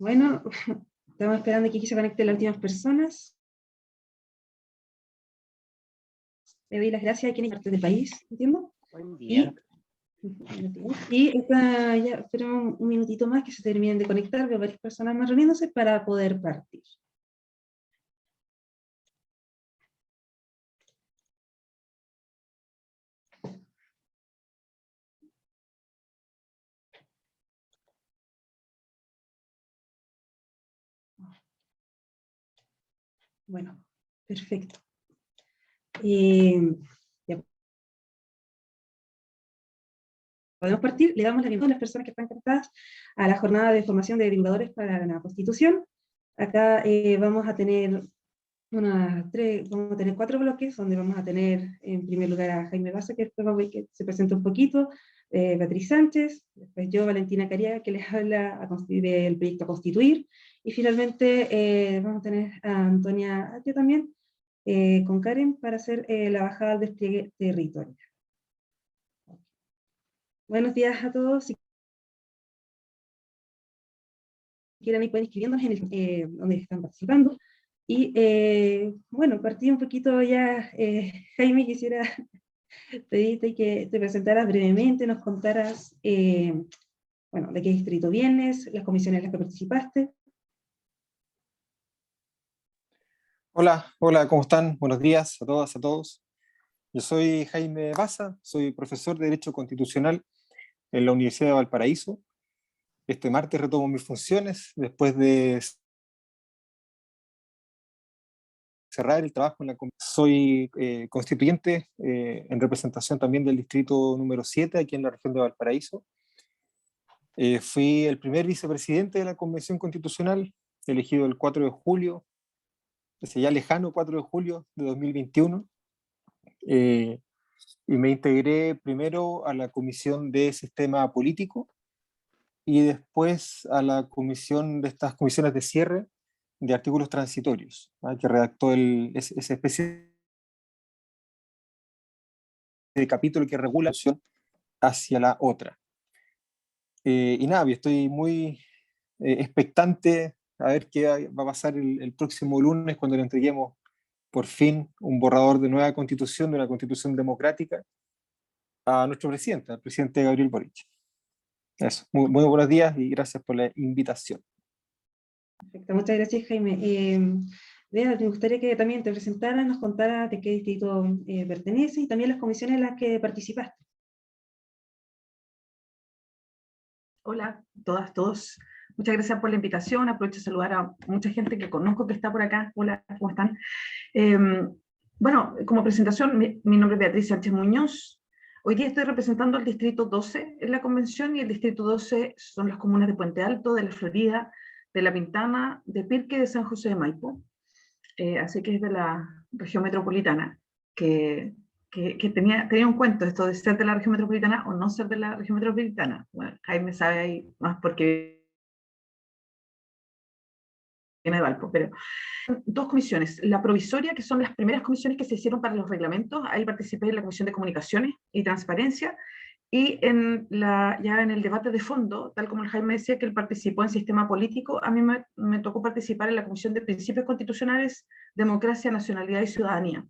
Bueno, estamos esperando que aquí se conecten las últimas personas. Le doy las gracias a quienes son parte del país, ¿entiendo? Buen día. Ya esperamos un minutito más que se terminen de conectar, veo varias personas más reuniéndose para poder partir. Bueno, perfecto. Ya podemos partir. Le damos la bienvenida a las personas que están conectadas a la jornada de formación de divulgadores para la Constitución. Acá vamos a tener vamos a tener 4 bloques, donde vamos a tener en primer lugar a Jaime Baza, que después que se presenta un poquito, Beatriz Sánchez, después yo, Valentina Cariaga, que les habla del proyecto Constituir, y finalmente vamos a tener a Antonia Atia también, con Karen, para hacer la bajada al despliegue territorial. Buenos días a todos. Si quieren, ahí pueden inscribiéndonos en donde están participando. Y bueno, partí un poquito ya, Jaime, quisiera pedirte que te presentaras brevemente, nos contaras, bueno, de qué distrito vienes, las comisiones en las que participaste. Hola, ¿cómo están? Buenos días a todas, a todos. Yo soy Jaime Baza, soy profesor de Derecho Constitucional en la Universidad de Valparaíso. Este martes retomo mis funciones después de cerrar el trabajo en la comisión. Soy constituyente en representación también del distrito número 7 aquí en la región de Valparaíso. Fui el primer vicepresidente de la Convención Constitucional, elegido el 4 de julio, ese ya lejano 4 de julio de 2021. Y me integré primero a la Comisión de Sistema Político y después a la comisión de estas comisiones de cierre de artículos transitorios, que redactó esa especie de capítulo que regula la acción hacia la otra. Y nada, yo estoy muy expectante a ver qué va a pasar el próximo lunes cuando le entreguemos por fin un borrador de nueva constitución, de una constitución democrática, a nuestro presidente, al presidente Gabriel Boric. Eso, muy buenos días y gracias por la invitación. Perfecto, muchas gracias, Jaime. Bea, me gustaría que también te presentaras, nos contaras de qué distrito perteneces y también las comisiones en las que participaste. Hola, todas, todos. Muchas gracias por la invitación. Aprovecho de saludar a mucha gente que conozco que está por acá. Hola, ¿cómo están? Bueno, como presentación, mi nombre es Beatriz Sánchez Muñoz. Hoy día estoy representando al Distrito 12 en la convención, y el Distrito 12 son las comunas de Puente Alto, de La Florida, de La Pintana, de Pirque y de San José de Maipo. Así que es de la región metropolitana, que tenía un cuento esto de ser de la región metropolitana o no ser de la región metropolitana. Bueno, Jaime sabe ahí más porque viene de Valpo, pero dos comisiones. La provisoria, que son las primeras comisiones que se hicieron para los reglamentos, ahí participé en la Comisión de Comunicaciones y Transparencia, y ya en el debate de fondo, tal como el Jaime decía que él participó en sistema político, a mí me tocó participar en la Comisión de Principios Constitucionales, Democracia, Nacionalidad y Ciudadanía,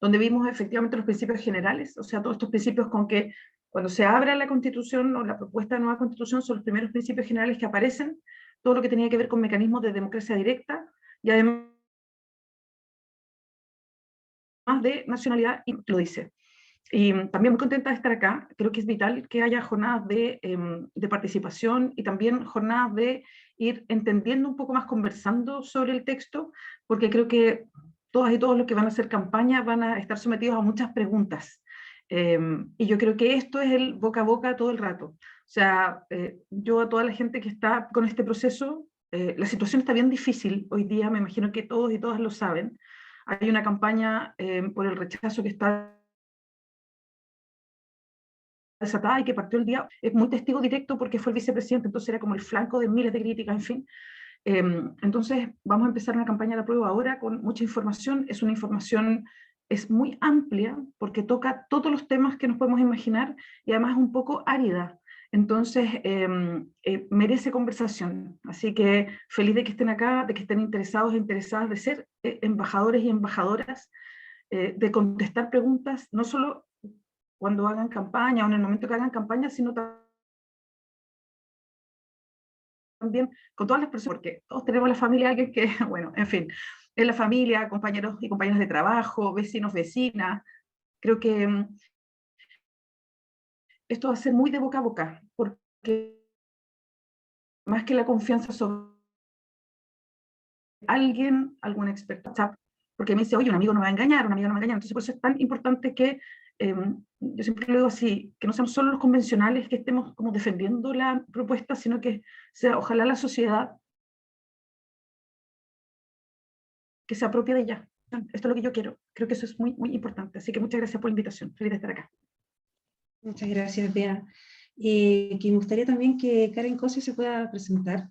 donde vimos efectivamente los principios generales, o sea, todos estos principios con que cuando se abra la Constitución o la propuesta de nueva Constitución son los primeros principios generales que aparecen, todo lo que tenía que ver con mecanismos de democracia directa y además de nacionalidad, y lo dice. Y también muy contenta de estar acá. Creo que es vital que haya jornadas de participación y también jornadas de ir entendiendo un poco más, conversando sobre el texto, porque creo que todas y todos los que van a hacer campaña van a estar sometidos a muchas preguntas. Y yo creo que esto es el boca a boca todo el rato. O sea, yo a toda la gente que está con este proceso, la situación está bien difícil hoy día, me imagino que todos y todas lo saben. Hay una campaña por el rechazo que está desatada y que partió el día, es muy testigo directo porque fue el vicepresidente, entonces era como el flanco de miles de críticas, en fin. Entonces vamos a empezar una campaña de apruebo ahora con mucha información. Es una información, es muy amplia porque toca todos los temas que nos podemos imaginar y además es un poco árida. Entonces, merece conversación. Así que feliz de que estén acá, de que estén interesados e interesadas de ser embajadores y embajadoras, de contestar preguntas, no solo cuando hagan campaña o en el momento que hagan campaña, sino también con todas las personas, porque todos tenemos la familia, alguien que, bueno, en fin, en la familia, compañeros y compañeras de trabajo, vecinos, vecinas. Creo que esto va a ser muy de boca a boca, porque más que la confianza sobre alguien, algún experto, porque me dice, oye, un amigo no me va a engañar, un amigo no me va a engañar. Entonces, por eso es tan importante que, yo siempre lo digo así, que no seamos solo los convencionales que estemos como defendiendo la propuesta, sino que sea, ojalá la sociedad que se apropie de ella. Esto es lo que yo quiero. Creo que eso es muy, muy importante. Así que muchas gracias por la invitación. Feliz de estar acá. Muchas gracias, Bea. Que me gustaría también que Karen Cosio se pueda presentar.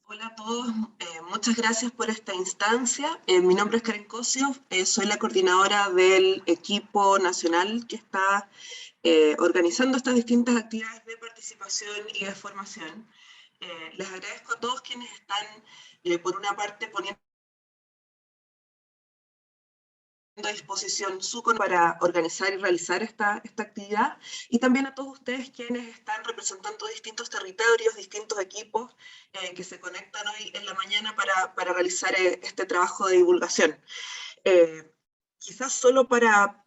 Hola a todos, muchas gracias por esta instancia. Mi nombre es Karen Cosio, soy la coordinadora del equipo nacional que está organizando estas distintas actividades de participación y de formación. Les agradezco a todos quienes están, por una parte, poniendo a disposición su para organizar y realizar esta actividad, y también a todos ustedes quienes están representando distintos territorios, distintos equipos que se conectan hoy en la mañana para realizar este trabajo de divulgación. Quizás solo para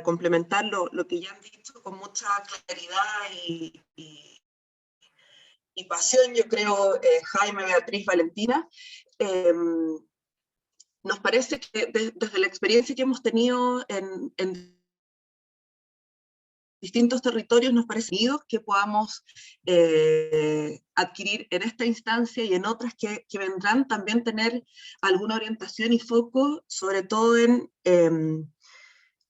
complementar lo que ya han dicho con mucha claridad y pasión, yo creo, Jaime, Beatriz, Valentina, nos parece que desde la experiencia que hemos tenido en distintos territorios, nos parece que podamos adquirir en esta instancia y en otras que vendrán, también tener alguna orientación y foco, sobre todo en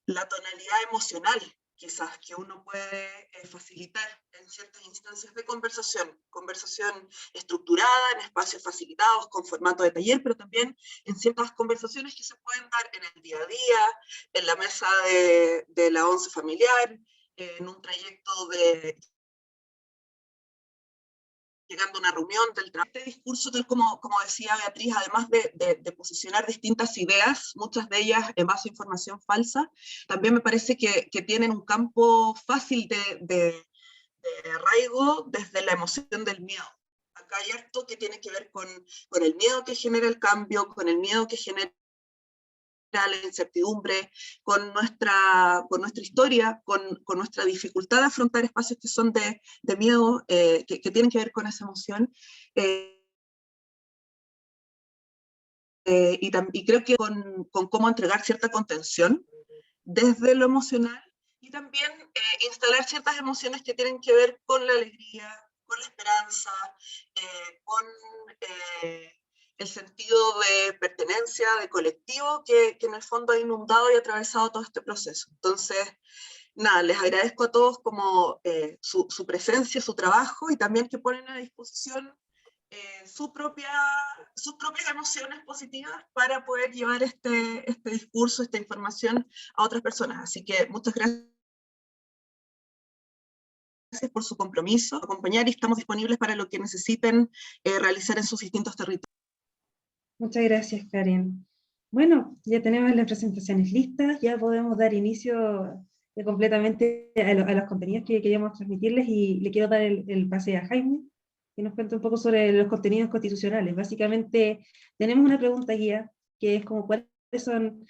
la tonalidad emocional, quizás, que uno puede facilitar en ciertas instancias de conversación estructurada, en espacios facilitados, con formato de taller, pero también en ciertas conversaciones que se pueden dar en el día a día, en la mesa de la once familiar, en un trayecto de llegando a una reunión del trabajo. Este discurso, tal como decía Beatriz, además de posicionar distintas ideas, muchas de ellas en base a información falsa, también me parece que tienen un campo fácil de arraigo desde la emoción del miedo. Acá hay harto que tiene que ver con el miedo que genera el cambio, con el miedo que genera la incertidumbre, con nuestra historia, con nuestra dificultad de afrontar espacios que son de miedo, que tienen que ver con esa emoción. Y creo que con cómo entregar cierta contención desde lo emocional, y también instalar ciertas emociones que tienen que ver con la alegría, con la esperanza, con el sentido de pertenencia, de colectivo, que en el fondo ha inundado y atravesado todo este proceso. Entonces, nada, les agradezco a todos como su presencia, su trabajo, y también que ponen a disposición sus propias emociones positivas para poder llevar este discurso, esta información a otras personas. Así que muchas gracias por su compromiso, acompañar, y estamos disponibles para lo que necesiten realizar en sus distintos territorios. Muchas gracias, Karen. Bueno, ya tenemos las presentaciones listas, ya podemos dar inicio completamente a los contenidos que queríamos transmitirles, y le quiero dar el pase a Jaime, que nos cuente un poco sobre los contenidos constitucionales. Básicamente, tenemos una pregunta guía, que es como cuáles son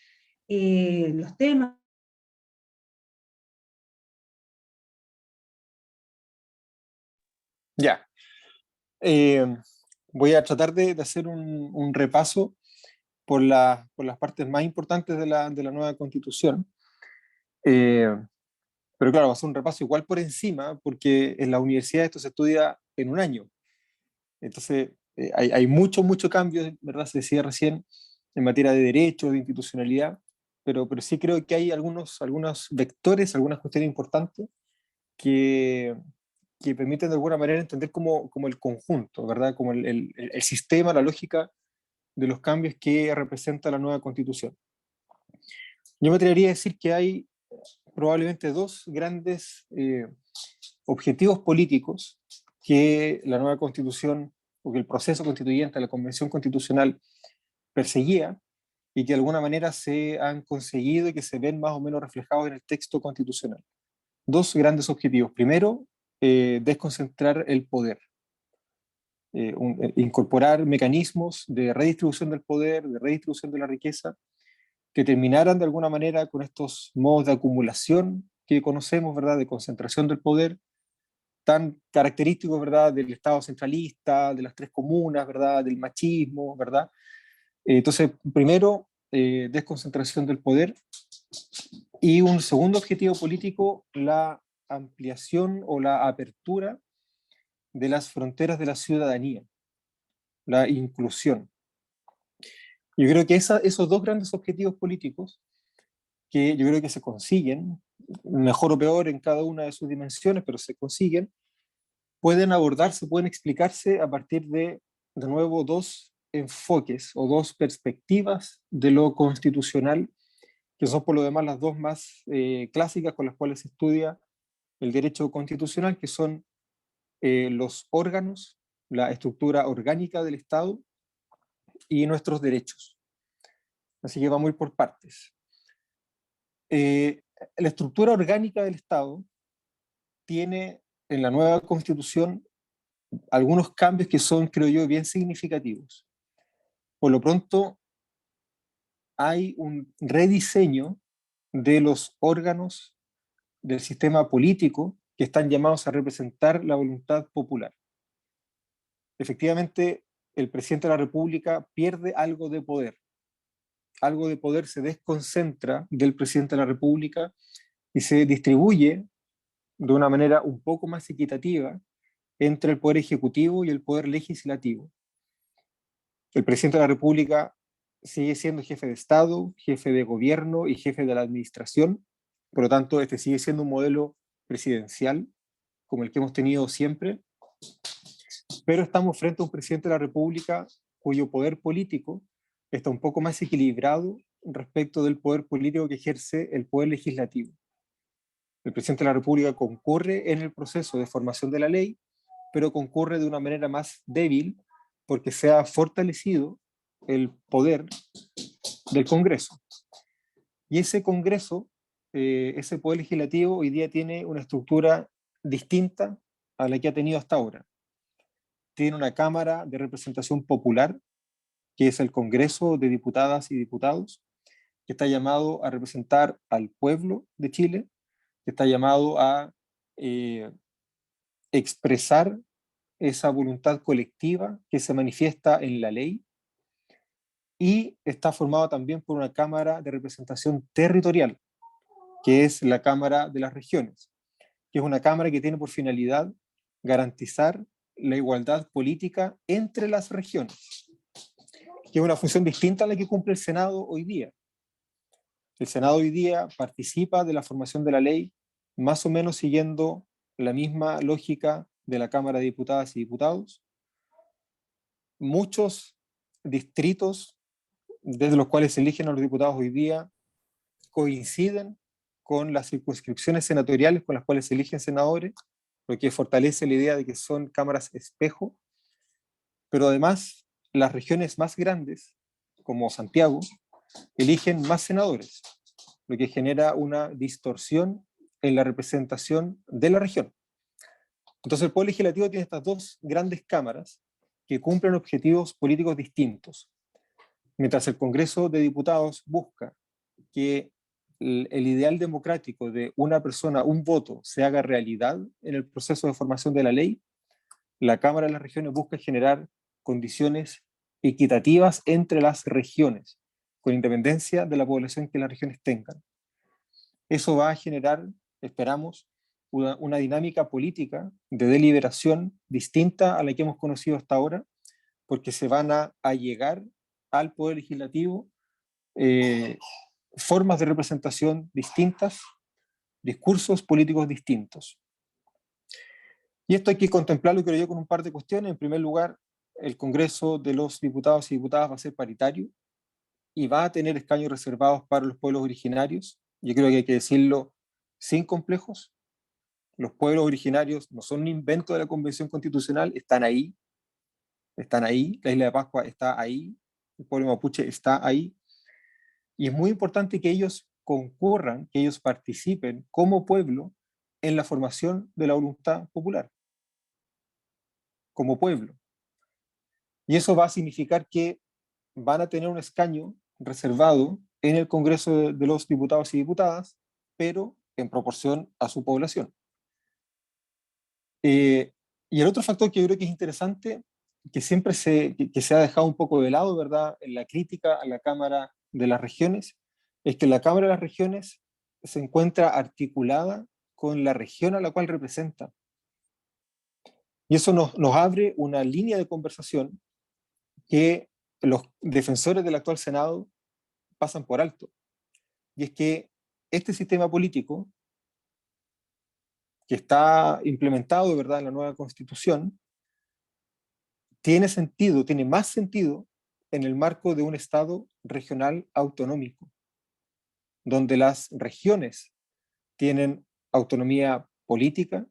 los temas. Ya. Voy a tratar de hacer un repaso por las partes más importantes de la nueva Constitución. Pero claro, va a ser un repaso igual por encima, porque en la universidad esto se estudia en un año. Entonces, hay mucho cambio, ¿verdad? Se decía recién, en materia de derecho, de institucionalidad, pero sí creo que hay algunos vectores, algunas cuestiones importantes que permiten de alguna manera entender como el conjunto, ¿verdad? Como el sistema, la lógica de los cambios que representa la nueva Constitución. Yo me atrevería a decir que hay probablemente dos grandes objetivos políticos que la nueva Constitución, o que el proceso constituyente, la Convención Constitucional, perseguía, y que de alguna manera se han conseguido y que se ven más o menos reflejados en el texto constitucional. Dos grandes objetivos. Primero, desconcentrar el poder. Incorporar mecanismos de redistribución del poder, de redistribución de la riqueza, que terminaran de alguna manera con estos modos de acumulación que conocemos, ¿verdad?, de concentración del poder, tan característicos, ¿verdad?, del Estado centralista, de las tres comunas, ¿verdad?, del machismo, ¿verdad? Entonces, primero, desconcentración del poder, y un segundo objetivo político, la ampliación o la apertura de las fronteras de la ciudadanía, la inclusión. Yo creo que esos dos grandes objetivos políticos, que yo creo que se consiguen, mejor o peor en cada una de sus dimensiones, pero se consiguen, pueden abordarse, pueden explicarse a partir de nuevo, dos enfoques o dos perspectivas de lo constitucional, que son por lo demás las dos más clásicas con las cuales se estudia el derecho constitucional, que son los órganos, la estructura orgánica del Estado y nuestros derechos. Así que vamos a ir por partes. La estructura orgánica del Estado tiene en la nueva Constitución algunos cambios que son, creo yo, bien significativos. Por lo pronto, hay un rediseño de los órganos del sistema político que están llamados a representar la voluntad popular. Efectivamente, el presidente de la República pierde algo de poder. Algo de poder se desconcentra del presidente de la República y se distribuye de una manera un poco más equitativa entre el poder ejecutivo y el poder legislativo. El presidente de la República sigue siendo jefe de Estado, jefe de gobierno y jefe de la administración. Por lo tanto, este sigue siendo un modelo presidencial, como el que hemos tenido siempre. Pero estamos frente a un presidente de la República cuyo poder político está un poco más equilibrado respecto del poder político que ejerce el poder legislativo. El presidente de la República concurre en el proceso de formación de la ley, pero concurre de una manera más débil porque se ha fortalecido el poder del Congreso. Y ese Congreso, ese poder legislativo, hoy día tiene una estructura distinta a la que ha tenido hasta ahora. Tiene una Cámara de Representación Popular, que es el Congreso de Diputadas y Diputados, que está llamado a representar al pueblo de Chile, que está llamado a expresar esa voluntad colectiva que se manifiesta en la ley, y está formado también por una Cámara de Representación Territorial, que es la Cámara de las Regiones, que es una Cámara que tiene por finalidad garantizar la igualdad política entre las regiones, que es una función distinta a la que cumple el Senado hoy día. El Senado hoy día participa de la formación de la ley más o menos siguiendo la misma lógica de la Cámara de Diputadas y Diputados. Muchos distritos desde los cuales se eligen a los diputados hoy día coinciden con las circunscripciones senatoriales con las cuales se eligen senadores, lo que fortalece la idea de que son cámaras espejo. Pero además, las regiones más grandes, como Santiago, eligen más senadores, lo que genera una distorsión en la representación de la región. Entonces el Poder Legislativo tiene estas dos grandes cámaras que cumplen objetivos políticos distintos. Mientras el Congreso de Diputados busca que el ideal democrático de una persona, un voto, se haga realidad en el proceso de formación de la ley, la Cámara de las Regiones busca generar condiciones equitativas entre las regiones, con independencia de la población que las regiones tengan. Eso va a generar, esperamos, una dinámica política de deliberación distinta a la que hemos conocido hasta ahora, porque se van a llegar al Poder Legislativo formas de representación distintas, discursos políticos distintos. Y esto hay que contemplarlo, creo yo, con un par de cuestiones. En primer lugar, el Congreso de los Diputados y Diputadas va a ser paritario y va a tener escaños reservados para los pueblos originarios. Yo creo que hay que decirlo sin complejos. Los pueblos originarios no son un invento de la Convención Constitucional, están ahí, la Isla de Pascua está ahí, el pueblo mapuche está ahí, y es muy importante que ellos concurran, que ellos participen como pueblo en la formación de la voluntad popular, como pueblo. Y eso va a significar que van a tener un escaño reservado en el Congreso de los Diputados y Diputadas, pero en proporción a su población. Y el otro factor que yo creo que es interesante, que siempre que se ha dejado un poco de lado, ¿verdad?, en la crítica a la Cámara de las Regiones, es que la Cámara de las Regiones se encuentra articulada con la región a la cual representa. Y eso nos abre una línea de conversación que los defensores del actual Senado pasan por alto. Y es que este sistema político que está implementado, ¿verdad?, en la nueva Constitución, tiene sentido, tiene más sentido en el marco de un Estado regional autonómico, donde las regiones tienen autonomía política,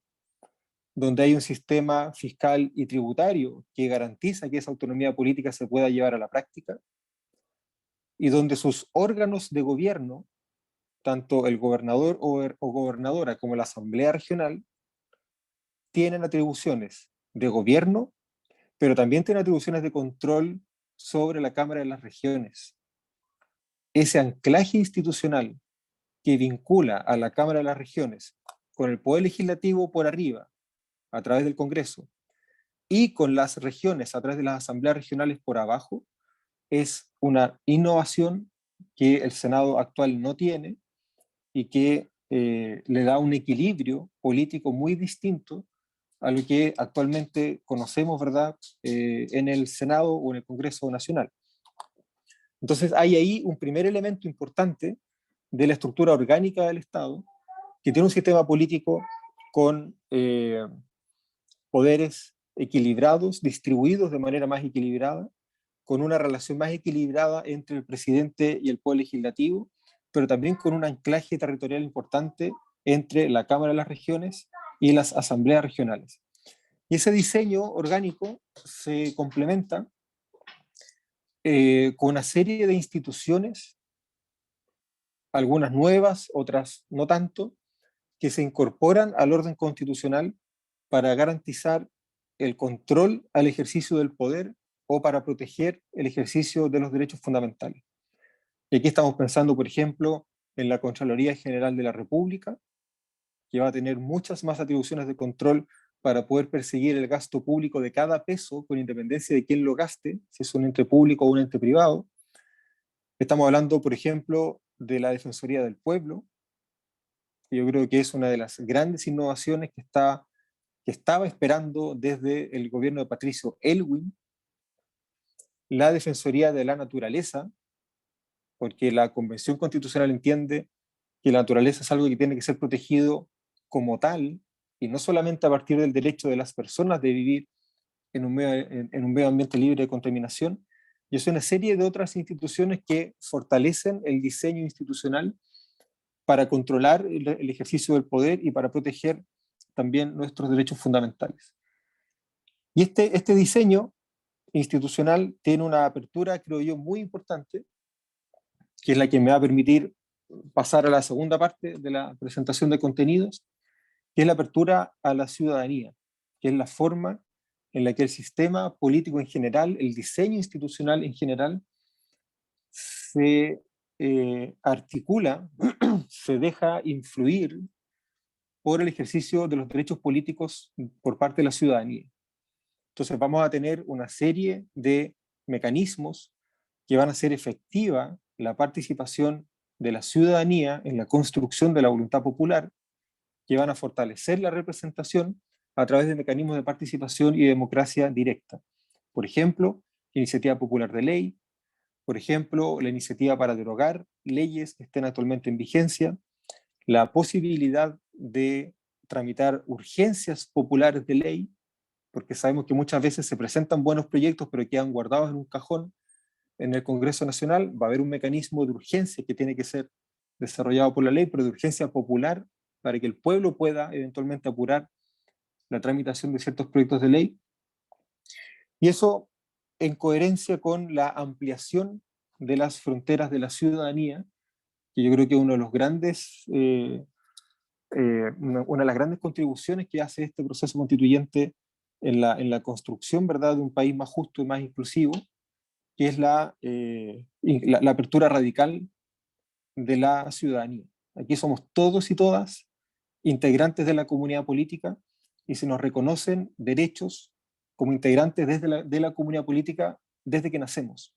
donde hay un sistema fiscal y tributario que garantiza que esa autonomía política se pueda llevar a la práctica, y donde sus órganos de gobierno, tanto el gobernador o gobernadora como la asamblea regional, tienen atribuciones de gobierno, pero también tienen atribuciones de control sobre la Cámara de las Regiones. Ese anclaje institucional que vincula a la Cámara de las Regiones con el Poder Legislativo por arriba, a través del Congreso, y con las regiones a través de las asambleas regionales por abajo, es una innovación que el Senado actual no tiene y que le da un equilibrio político muy distinto a lo que actualmente conocemos, ¿verdad?, en el Senado o en el Congreso Nacional. Entonces hay ahí un primer elemento importante de la estructura orgánica del Estado, que tiene un sistema político con poderes equilibrados, distribuidos de manera más equilibrada, con una relación más equilibrada entre el presidente y el poder legislativo, pero también con un anclaje territorial importante entre la Cámara de las Regiones y las asambleas regionales. Y ese diseño orgánico se complementa con una serie de instituciones, algunas nuevas, otras no tanto, que se incorporan al orden constitucional para garantizar el control al ejercicio del poder o para proteger el ejercicio de los derechos fundamentales. Y aquí estamos pensando, por ejemplo, en la Contraloría General de la República, que va a tener muchas más atribuciones de control para poder perseguir el gasto público de cada peso, con independencia de quién lo gaste, si es un ente público o un ente privado. Estamos hablando, por ejemplo, de la Defensoría del Pueblo, que yo creo que es una de las grandes innovaciones que estaba esperando desde el gobierno de Patricio Aylwin. La Defensoría de la Naturaleza, porque la Convención Constitucional entiende que la naturaleza es algo que tiene que ser protegido como tal, y no solamente a partir del derecho de las personas de vivir en un medio ambiente libre de contaminación, y es una serie de otras instituciones que fortalecen el diseño institucional para controlar el ejercicio del poder y para proteger también nuestros derechos fundamentales. Y este diseño institucional tiene una apertura, creo yo, muy importante, que es la que me va a permitir pasar a la segunda parte de la presentación de contenidos, que es la apertura a la ciudadanía, que es la forma en la que el sistema político en general, el diseño institucional en general, se articula, se deja influir por el ejercicio de los derechos políticos por parte de la ciudadanía. Entonces vamos a tener una serie de mecanismos que van a hacer efectiva la participación de la ciudadanía en la construcción de la voluntad popular, que van a fortalecer la representación a través de mecanismos de participación y democracia directa. Por ejemplo, iniciativa popular de ley, por ejemplo, la iniciativa para derogar leyes que estén actualmente en vigencia, la posibilidad de tramitar urgencias populares de ley, porque sabemos que muchas veces se presentan buenos proyectos pero quedan guardados en un cajón en el Congreso Nacional. Va a haber un mecanismo de urgencia que tiene que ser desarrollado por la ley, pero de urgencia popular para que el pueblo pueda eventualmente apurar la tramitación de ciertos proyectos de ley. Y eso en coherencia con la ampliación de las fronteras de la ciudadanía, que yo creo que uno de los grandes, una de las grandes contribuciones que hace este proceso constituyente en la construcción, ¿verdad?, de un país más justo y más inclusivo, que es la apertura radical de la ciudadanía. Aquí somos todos y todas integrantes de la comunidad política y se nos reconocen derechos como integrantes de la comunidad política desde que nacemos.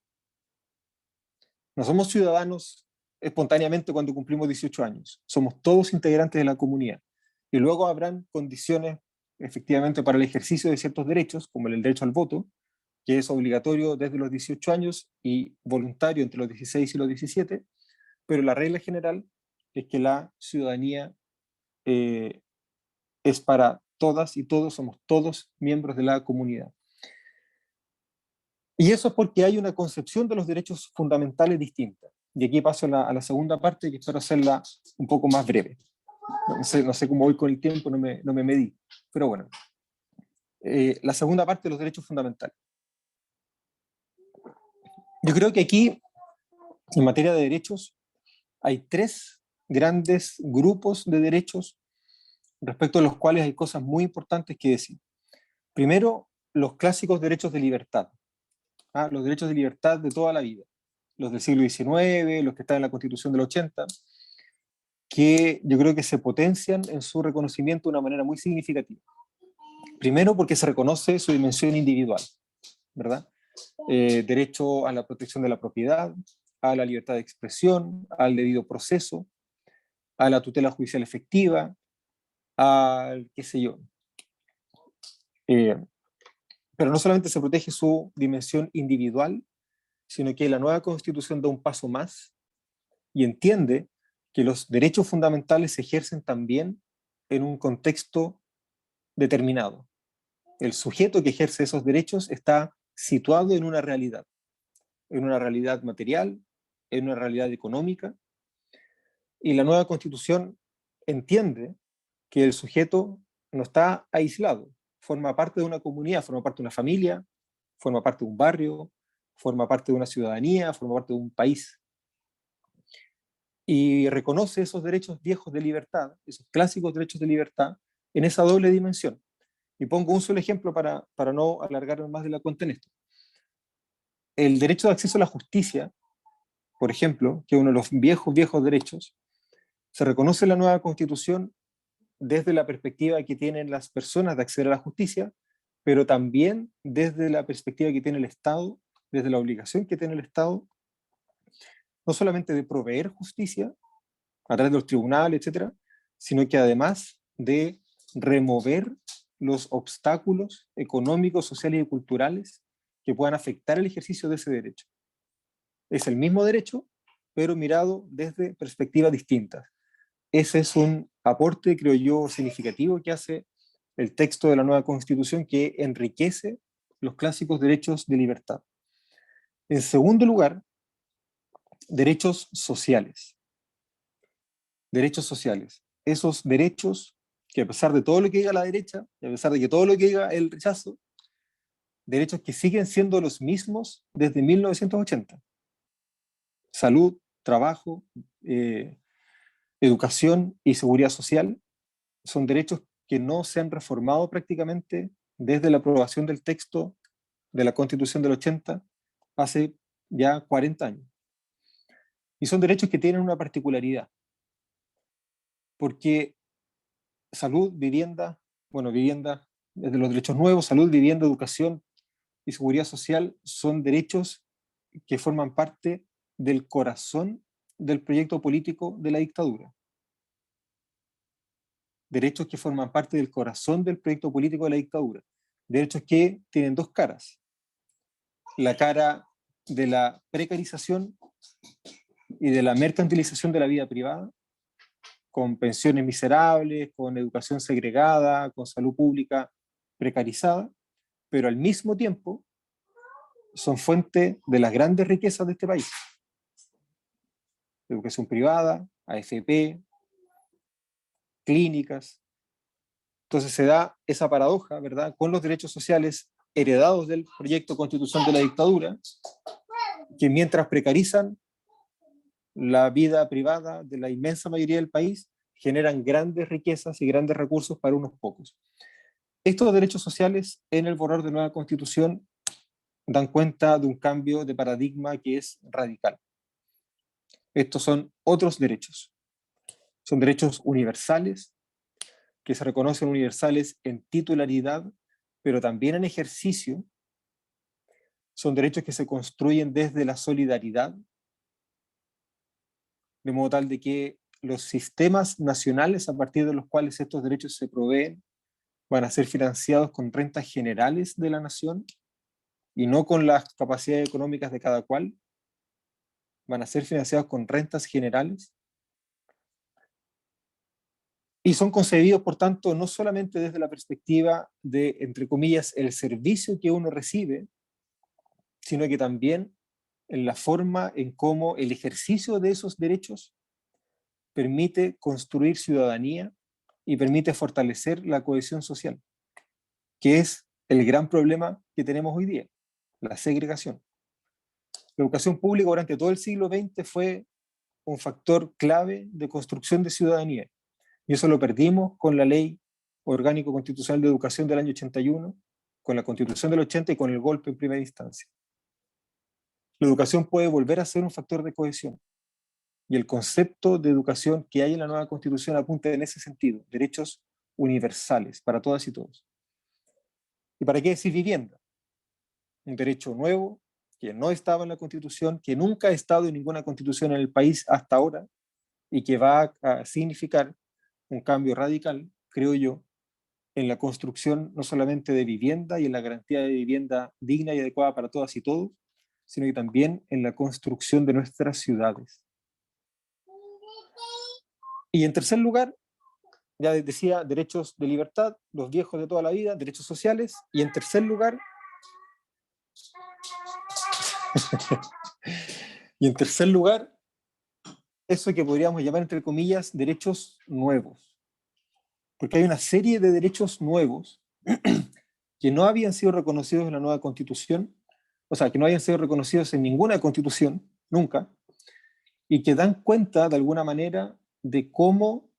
No somos ciudadanos espontáneamente cuando cumplimos 18 años, somos todos integrantes de la comunidad. Y luego habrán condiciones efectivamente para el ejercicio de ciertos derechos, como el derecho al voto, que es obligatorio desde los 18 años y voluntario entre los 16 y los 17, pero la regla general es que la ciudadanía es para todas y todos, somos todos miembros de la comunidad. Y eso es porque hay una concepción de los derechos fundamentales distinta. Y aquí paso a la segunda parte, que espero hacerla un poco más breve. No sé cómo voy con el tiempo, no me medí. Pero bueno, la segunda parte de los derechos fundamentales. Yo creo que aquí, en materia de derechos, hay tres grandes grupos de derechos respecto a los cuales hay cosas muy importantes que decir. Primero, los clásicos derechos de libertad. Los derechos de libertad de toda la vida. Los del siglo XIX, los que están en la Constitución del 80, que yo creo que se potencian en su reconocimiento de una manera muy significativa. Primero, porque se reconoce su dimensión individual, ¿verdad? Derecho a la protección de la propiedad, a la libertad de expresión, al debido proceso, a la tutela judicial efectiva, al qué sé yo. Pero no solamente se protege su dimensión individual, sino que la nueva Constitución da un paso más y entiende que los derechos fundamentales se ejercen también en un contexto determinado. El sujeto que ejerce esos derechos está situado en una realidad material, en una realidad económica, y la nueva Constitución entiende que el sujeto no está aislado, forma parte de una comunidad, forma parte de una familia, forma parte de un barrio, forma parte de una ciudadanía, forma parte de un país. Y reconoce esos derechos viejos de libertad, esos clásicos derechos de libertad, en esa doble dimensión. Y pongo un solo ejemplo para no alargarme más de la cuenta en esto. El derecho de acceso a la justicia, por ejemplo, que es uno de los viejos derechos, se reconoce en la nueva Constitución desde la perspectiva que tienen las personas de acceder a la justicia, pero también desde la perspectiva que tiene el Estado, desde la obligación que tiene el Estado, no solamente de proveer justicia a través de los tribunales, etcétera, sino que además de remover los obstáculos económicos, sociales y culturales que puedan afectar el ejercicio de ese derecho. Es el mismo derecho, pero mirado desde perspectivas distintas. Ese es un aporte, creo yo, significativo que hace el texto de la nueva Constitución, que enriquece los clásicos derechos de libertad. En segundo lugar, derechos sociales. Derechos sociales. Esos derechos que, a pesar de todo lo que diga la derecha, y a pesar de que todo lo que diga el rechazo, derechos que siguen siendo los mismos desde 1980. Salud, trabajo, educación y seguridad social son derechos que no se han reformado prácticamente desde la aprobación del texto de la Constitución del 80 hace ya 40 años. Y son derechos que tienen una particularidad, porque salud, vivienda, desde los derechos nuevos, salud, vivienda, educación y seguridad social son derechos que forman parte del corazón del proyecto político de la dictadura. Derechos que forman parte del corazón del proyecto político de la dictadura. Derechos que tienen dos caras. La cara de la precarización y de la mercantilización de la vida privada, con pensiones miserables, con educación segregada, con salud pública precarizada, pero al mismo tiempo son fuente de las grandes riquezas de este país. Educación privada, AFP, clínicas. Entonces se da esa paradoja, ¿verdad?, con los derechos sociales heredados del proyecto de constitución de la dictadura, que mientras precarizan la vida privada de la inmensa mayoría del país, generan grandes riquezas y grandes recursos para unos pocos. Estos derechos sociales en el borrador de nueva constitución dan cuenta de un cambio de paradigma que es radical. Estos son otros derechos. Son derechos universales, que se reconocen universales en titularidad, pero también en ejercicio. Son derechos que se construyen desde la solidaridad, de modo tal de que los sistemas nacionales a partir de los cuales estos derechos se proveen van a ser financiados con rentas generales de la nación y no con las capacidades económicas de cada cual. Van a ser financiados con rentas generales. Y son concebidos, por tanto, no solamente desde la perspectiva de, entre comillas, el servicio que uno recibe, sino que también en la forma en cómo el ejercicio de esos derechos permite construir ciudadanía y permite fortalecer la cohesión social, que es el gran problema que tenemos hoy día, la segregación. La educación pública durante todo el siglo XX fue un factor clave de construcción de ciudadanía, y eso lo perdimos con la Ley Orgánico Constitucional de Educación del año 81, con la Constitución del 80 y con el golpe en primera instancia. La educación puede volver a ser un factor de cohesión, y el concepto de educación que hay en la nueva Constitución apunta en ese sentido, derechos universales para todas y todos. ¿Y para qué decir vivienda? Un derecho nuevo, que no estaba en la Constitución, que nunca ha estado en ninguna Constitución en el país hasta ahora, y que va a significar un cambio radical, creo yo, en la construcción no solamente de vivienda y en la garantía de vivienda digna y adecuada para todas y todos, sino que también en la construcción de nuestras ciudades. Y en tercer lugar, ya decía, derechos de libertad, los viejos de toda la vida, derechos sociales, y en tercer lugar, eso que podríamos llamar, entre comillas, derechos nuevos. Porque hay una serie de derechos nuevos que no habían sido reconocidos en la nueva Constitución, o sea, que no habían sido reconocidos en ninguna Constitución, nunca, y que dan cuenta, de alguna manera, de cómo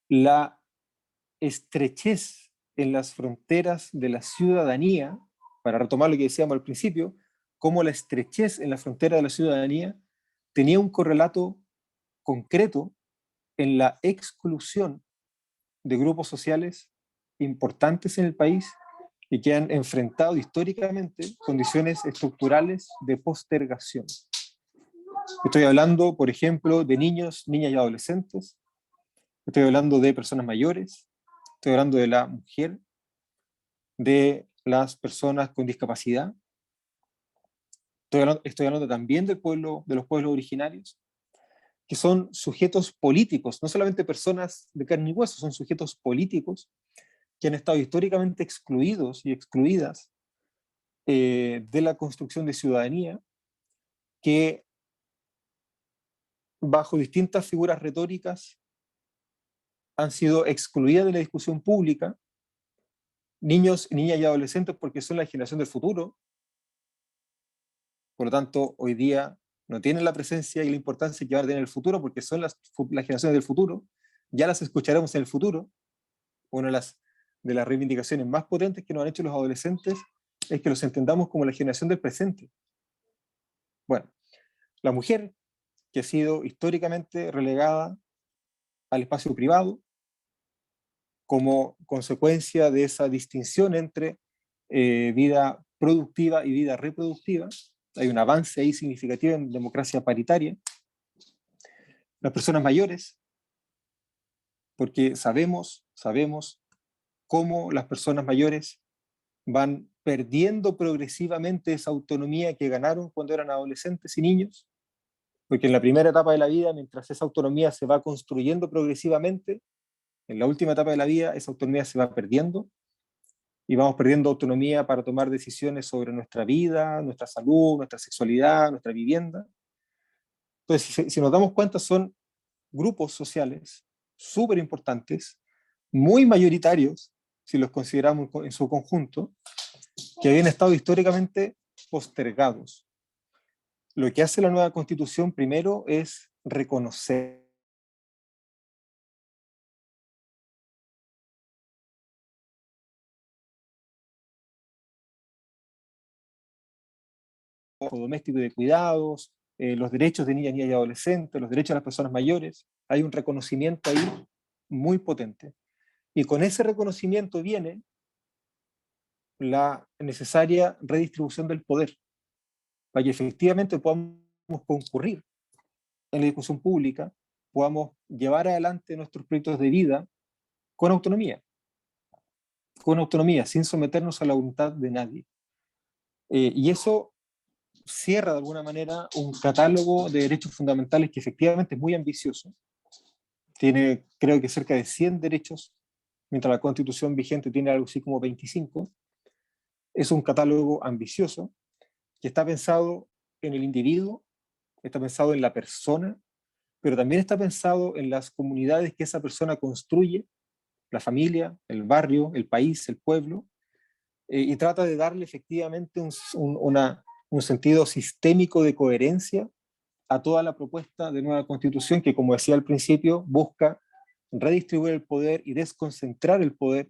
la estrechez en las fronteras de la ciudadanía, para retomar lo que decíamos al principio, cómo la estrechez en la frontera de la ciudadanía tenía un correlato concreto en la exclusión de grupos sociales importantes en el país y que han enfrentado históricamente condiciones estructurales de postergación. Estoy hablando, por ejemplo, de niños, niñas y adolescentes, estoy hablando de personas mayores, estoy hablando de la mujer, de las personas con discapacidad, estoy hablando también del pueblo, de los pueblos originarios, que son sujetos políticos, no solamente personas de carne y hueso, son sujetos políticos que han estado históricamente excluidos y excluidas de la construcción de ciudadanía, que bajo distintas figuras retóricas han sido excluidas de la discusión pública, niños, niñas y adolescentes porque son la generación del futuro, por lo tanto hoy día no tienen la presencia y la importancia que van a tener en el futuro porque son las generaciones del futuro, ya las escucharemos en el futuro. Una de las reivindicaciones más potentes que nos han hecho los adolescentes es que los entendamos como la generación del presente. Bueno, la mujer, que ha sido históricamente relegada al espacio privado, como consecuencia de esa distinción entre vida productiva y vida reproductiva. Hay un avance ahí significativo en democracia paritaria. Las personas mayores, porque sabemos cómo las personas mayores van perdiendo progresivamente esa autonomía que ganaron cuando eran adolescentes y niños, porque en la primera etapa de la vida, mientras esa autonomía se va construyendo progresivamente, en la última etapa de la vida esa autonomía se va perdiendo y vamos perdiendo autonomía para tomar decisiones sobre nuestra vida, nuestra salud, nuestra sexualidad, nuestra vivienda. Entonces, si nos damos cuenta, son grupos sociales súper importantes, muy mayoritarios, si los consideramos en su conjunto, que habían estado históricamente postergados. Lo que hace la nueva Constitución primero es reconocer doméstico y de cuidados, los derechos de niñas y adolescentes, los derechos de las personas mayores. Hay un reconocimiento ahí muy potente. Y con ese reconocimiento viene la necesaria redistribución del poder, para que efectivamente podamos concurrir en la discusión pública, podamos llevar adelante nuestros proyectos de vida con autonomía, sin someternos a la voluntad de nadie. Y eso cierra de alguna manera un catálogo de derechos fundamentales que efectivamente es muy ambicioso. Tiene, creo que cerca de 100 derechos, mientras la Constitución vigente tiene algo así como 25. Es un catálogo ambicioso que está pensado en el individuo, está pensado en la persona, pero también está pensado en las comunidades que esa persona construye, la familia, el barrio, el país, el pueblo, y trata de darle efectivamente un sentido sistémico de coherencia a toda la propuesta de nueva Constitución que, como decía al principio, busca redistribuir el poder y desconcentrar el poder,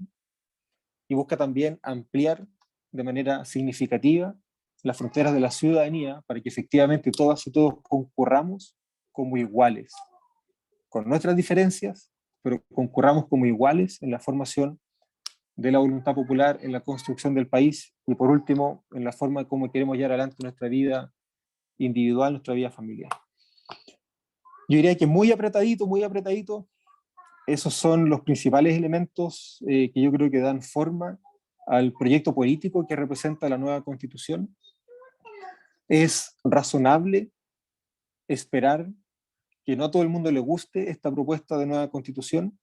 y busca también ampliar de manera significativa las fronteras de la ciudadanía para que efectivamente todas y todos concurramos como iguales, con nuestras diferencias, pero concurramos como iguales en la formación de la voluntad popular, en la construcción del país y por último en la forma como queremos llevar adelante nuestra vida individual, nuestra vida familiar. Yo diría que muy apretadito, esos son los principales elementos que yo creo que dan forma al proyecto político que representa la nueva Constitución. Es razonable esperar que no a todo el mundo le guste esta propuesta de nueva Constitución,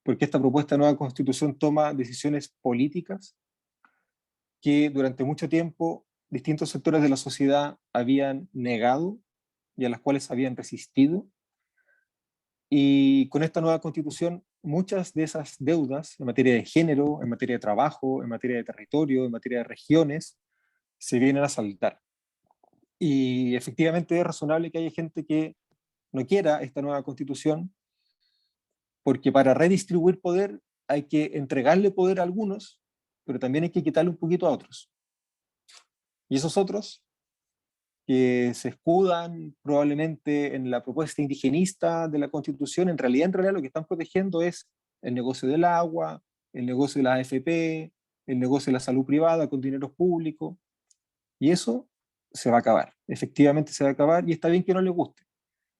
porque esta propuesta de nueva Constitución toma decisiones políticas que durante mucho tiempo distintos sectores de la sociedad habían negado y a las cuales habían resistido. Y con esta nueva Constitución, muchas de esas deudas en materia de género, en materia de trabajo, en materia de territorio, en materia de regiones, se vienen a saldar. Y efectivamente es razonable que haya gente que no quiera esta nueva Constitución, porque para redistribuir poder hay que entregarle poder a algunos, pero también hay que quitarle un poquito a otros. Y esos otros, que se escudan probablemente en la propuesta indigenista de la Constitución, en realidad lo que están protegiendo es el negocio del agua, el negocio de la AFP, el negocio de la salud privada con dinero público, y eso se va a acabar, efectivamente se va a acabar, y está bien que no les guste,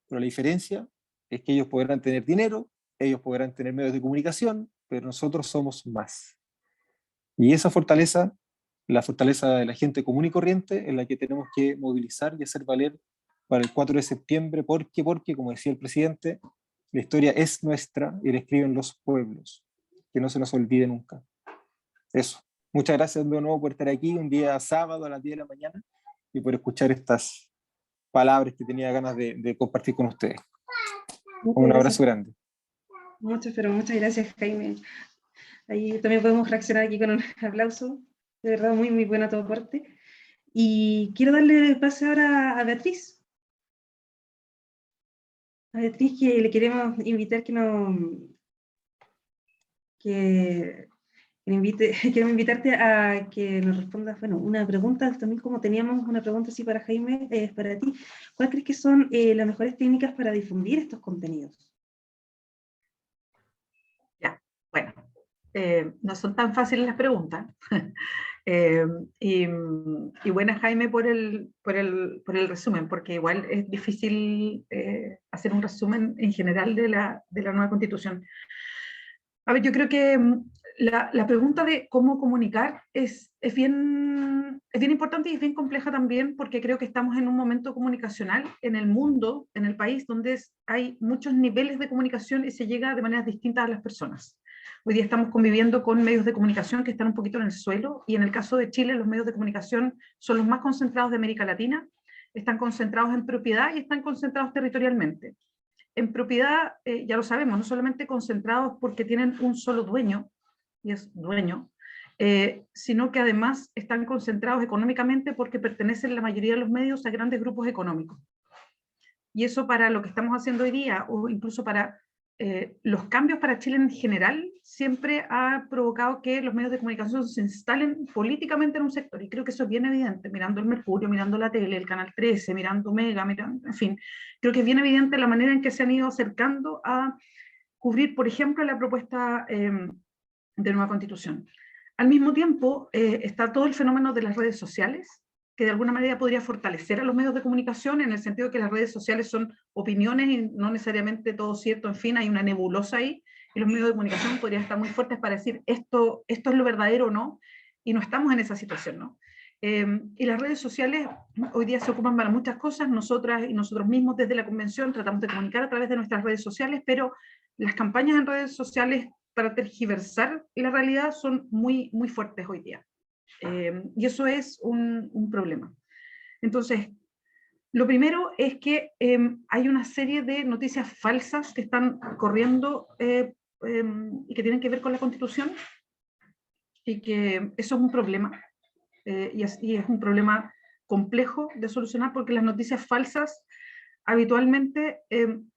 pero la diferencia es que ellos podrán tener dinero, ellos podrán tener medios de comunicación, pero nosotros somos más. Y esa fortaleza, la fortaleza de la gente común y corriente, es la que tenemos que movilizar y hacer valer para el 4 de septiembre, porque, como decía el presidente, la historia es nuestra y la escriben los pueblos. Que no se nos olvide nunca. Eso. Muchas gracias de nuevo por estar aquí un día sábado a las 10 de la mañana y por escuchar estas palabras que tenía ganas de compartir con ustedes. Un abrazo grande. Muchas gracias, Jaime. Ahí también podemos reaccionar aquí con un aplauso. De verdad, muy, muy buena tu aporte. Y quiero darle el pase ahora a Beatriz. A Beatriz, que le queremos invitar queremos invitarte a que nos respondas, bueno, una pregunta, también como teníamos una pregunta así para Jaime, para ti. ¿Cuál crees que son las mejores técnicas para difundir estos contenidos? Ya, bueno, no son tan fáciles las preguntas. Y buena, Jaime, por el resumen, porque igual es difícil hacer un resumen en general de la nueva Constitución. A ver, yo creo que la pregunta de cómo comunicar es bien importante y es bien compleja también, porque creo que estamos en un momento comunicacional en el mundo, en el país, donde hay muchos niveles de comunicación y se llega de maneras distintas a las personas. Hoy día estamos conviviendo con medios de comunicación que están un poquito en el suelo, y en el caso de Chile los medios de comunicación son los más concentrados de América Latina, están concentrados en propiedad y están concentrados territorialmente. en propiedad, ya lo sabemos, no solamente concentrados porque tienen un solo dueño, y es dueño, sino que además están concentrados económicamente porque pertenecen la mayoría de los medios a grandes grupos económicos. Y eso para lo que estamos haciendo hoy día, o incluso para los cambios para Chile en general, siempre ha provocado que los medios de comunicación se instalen políticamente en un sector. Y creo que eso es bien evidente, mirando el Mercurio, mirando la tele, el Canal 13, mirando Mega, mirando, en fin. Creo que es bien evidente la manera en que se han ido acercando a cubrir, por ejemplo, la propuesta de nueva constitución. Al mismo tiempo, está todo el fenómeno de las redes sociales, que de alguna manera podría fortalecer a los medios de comunicación, en el sentido de que las redes sociales son opiniones y no necesariamente todo cierto, en fin, hay una nebulosa ahí, y los medios de comunicación podrían estar muy fuertes para decir esto es lo verdadero o no, y no estamos en esa situación, ¿no? Y las redes sociales hoy día se ocupan para muchas cosas, nosotras y nosotros mismos desde la convención tratamos de comunicar a través de nuestras redes sociales, pero las campañas en redes sociales para tergiversar la realidad son muy, muy fuertes hoy día. Y eso es un problema. Entonces, lo primero es que hay una serie de noticias falsas que están corriendo y que tienen que ver con la Constitución, y que eso es un problema, y es un problema complejo de solucionar, porque las noticias falsas habitualmente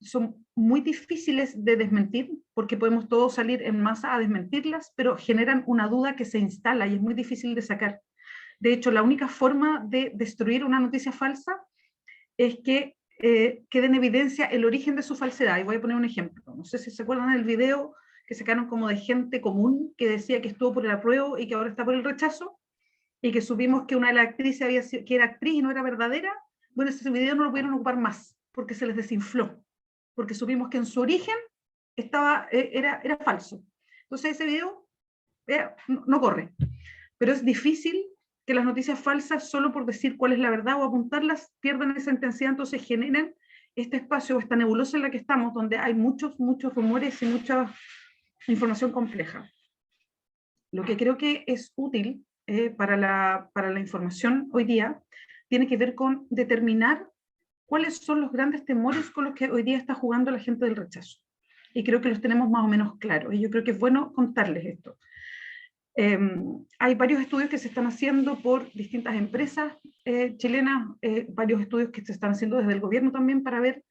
son muy difíciles de desmentir, porque podemos todos salir en masa a desmentirlas, pero generan una duda que se instala y es muy difícil de sacar. De hecho, la única forma de destruir una noticia falsa es que quede en evidencia el origen de su falsedad. Y voy a poner un ejemplo. No sé si se acuerdan del video que sacaron como de gente común que decía que estuvo por el apruebo y que ahora está por el rechazo, y que supimos que una de las actrices había sido, que era actriz y no era verdadera. Bueno, ese video no lo pudieron ocupar más, porque se les desinfló, porque supimos que en su origen era falso. Entonces ese video no corre. Pero es difícil que las noticias falsas, solo por decir cuál es la verdad o apuntarlas, pierdan esa intensidad, entonces generan este espacio, esta nebulosa en la que estamos, donde hay muchos rumores y mucha información compleja. Lo que creo que es útil para la información hoy día tiene que ver con determinar cuáles son los grandes temores con los que hoy día está jugando la gente del rechazo. Y creo que los tenemos más o menos claros. Y yo creo que es bueno contarles esto. Hay varios estudios que se están haciendo por distintas empresas chilenas, varios estudios que se están haciendo desde el gobierno también para ver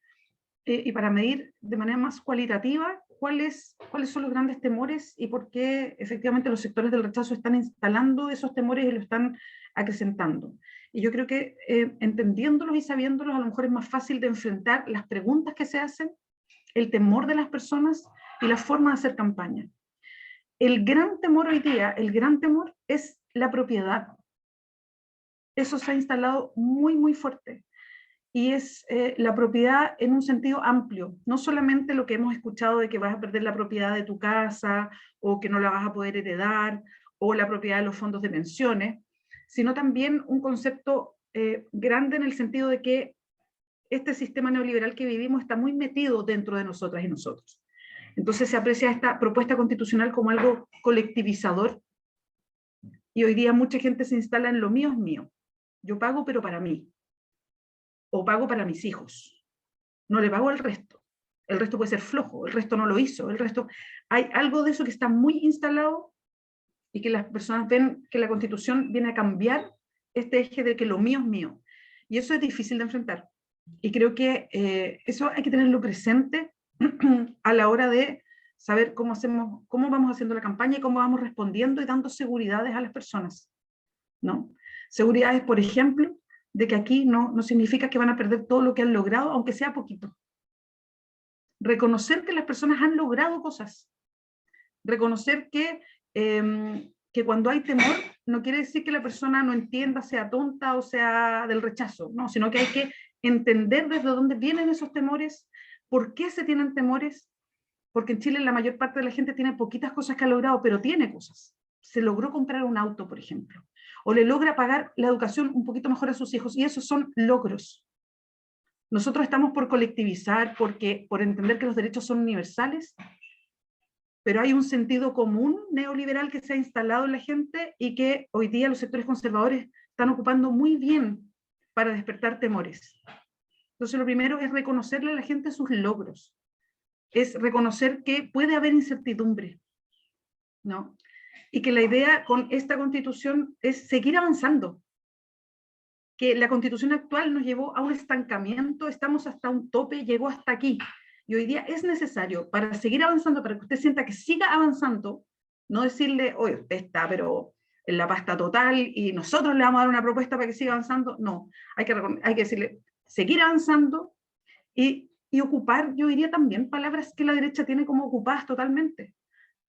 y para medir de manera más cualitativa cuáles son los grandes temores y por qué efectivamente los sectores del rechazo están instalando esos temores y lo están acrecentando. Y yo creo que entendiéndolos y sabiéndolos, a lo mejor es más fácil de enfrentar las preguntas que se hacen, el temor de las personas y la forma de hacer campaña. El gran temor hoy día, el gran temor es la propiedad. Eso se ha instalado muy, muy fuerte. Y es la propiedad en un sentido amplio, no solamente lo que hemos escuchado de que vas a perder la propiedad de tu casa, o que no la vas a poder heredar, o la propiedad de los fondos de pensiones, sino también un concepto grande en el sentido de que este sistema neoliberal que vivimos está muy metido dentro de nosotras y nosotros. Entonces se aprecia esta propuesta constitucional como algo colectivizador, y hoy día mucha gente se instala en lo mío es mío. Yo pago, pero para mí. O pago para mis hijos. No le pago al resto. El resto puede ser flojo, el resto no lo hizo, el resto... Hay algo de eso que está muy instalado y que las personas ven que la Constitución viene a cambiar este eje de que lo mío es mío. Y eso es difícil de enfrentar. Y creo que eso hay que tenerlo presente a la hora de saber cómo vamos haciendo la campaña y cómo vamos respondiendo y dando seguridades a las personas, ¿no? Seguridades, por ejemplo, de que aquí no significa que van a perder todo lo que han logrado, aunque sea poquito. Reconocer que las personas han logrado cosas. Reconocer que cuando hay temor, no quiere decir que la persona no entienda, sea tonta o sea del rechazo, no, sino que hay que entender desde dónde vienen esos temores, por qué se tienen temores, porque en Chile la mayor parte de la gente tiene poquitas cosas que ha logrado, pero tiene cosas. Se logró comprar un auto, por ejemplo, o le logra pagar la educación un poquito mejor a sus hijos, y esos son logros. Nosotros estamos por colectivizar, por entender que los derechos son universales, pero hay un sentido común neoliberal que se ha instalado en la gente y que hoy día los sectores conservadores están ocupando muy bien para despertar temores. Entonces lo primero es reconocerle a la gente sus logros, es reconocer que puede haber incertidumbre, ¿no? Y que la idea con esta constitución es seguir avanzando, que la constitución actual nos llevó a un estancamiento, estamos hasta un tope, llegó hasta aquí, y hoy día es necesario, para seguir avanzando, para que usted sienta que siga avanzando, no decirle, oye, usted está, pero en la pasta total, y nosotros le vamos a dar una propuesta para que siga avanzando, no, hay que decirle, seguir avanzando, y ocupar, yo diría también, palabras que la derecha tiene como ocupadas totalmente.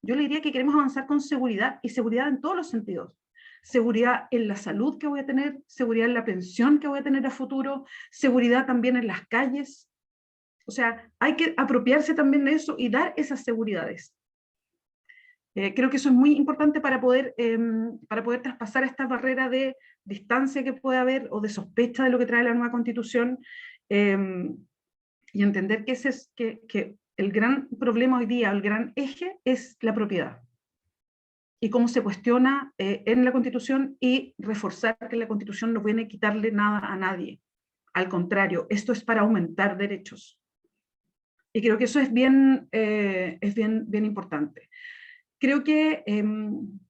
Yo le diría que queremos avanzar con seguridad, y seguridad en todos los sentidos. Seguridad en la salud que voy a tener, seguridad en la pensión que voy a tener a futuro, seguridad también en las calles. O sea, hay que apropiarse también de eso y dar esas seguridades. Creo que eso es muy importante para poder traspasar esta barrera de distancia que puede haber o de sospecha de lo que trae la nueva Constitución, y entender que el gran problema hoy día, el gran eje es la propiedad. Y cómo se cuestiona en la Constitución, y reforzar que la Constitución no viene a quitarle nada a nadie. Al contrario, esto es para aumentar derechos. Y creo que eso es bien importante. Creo que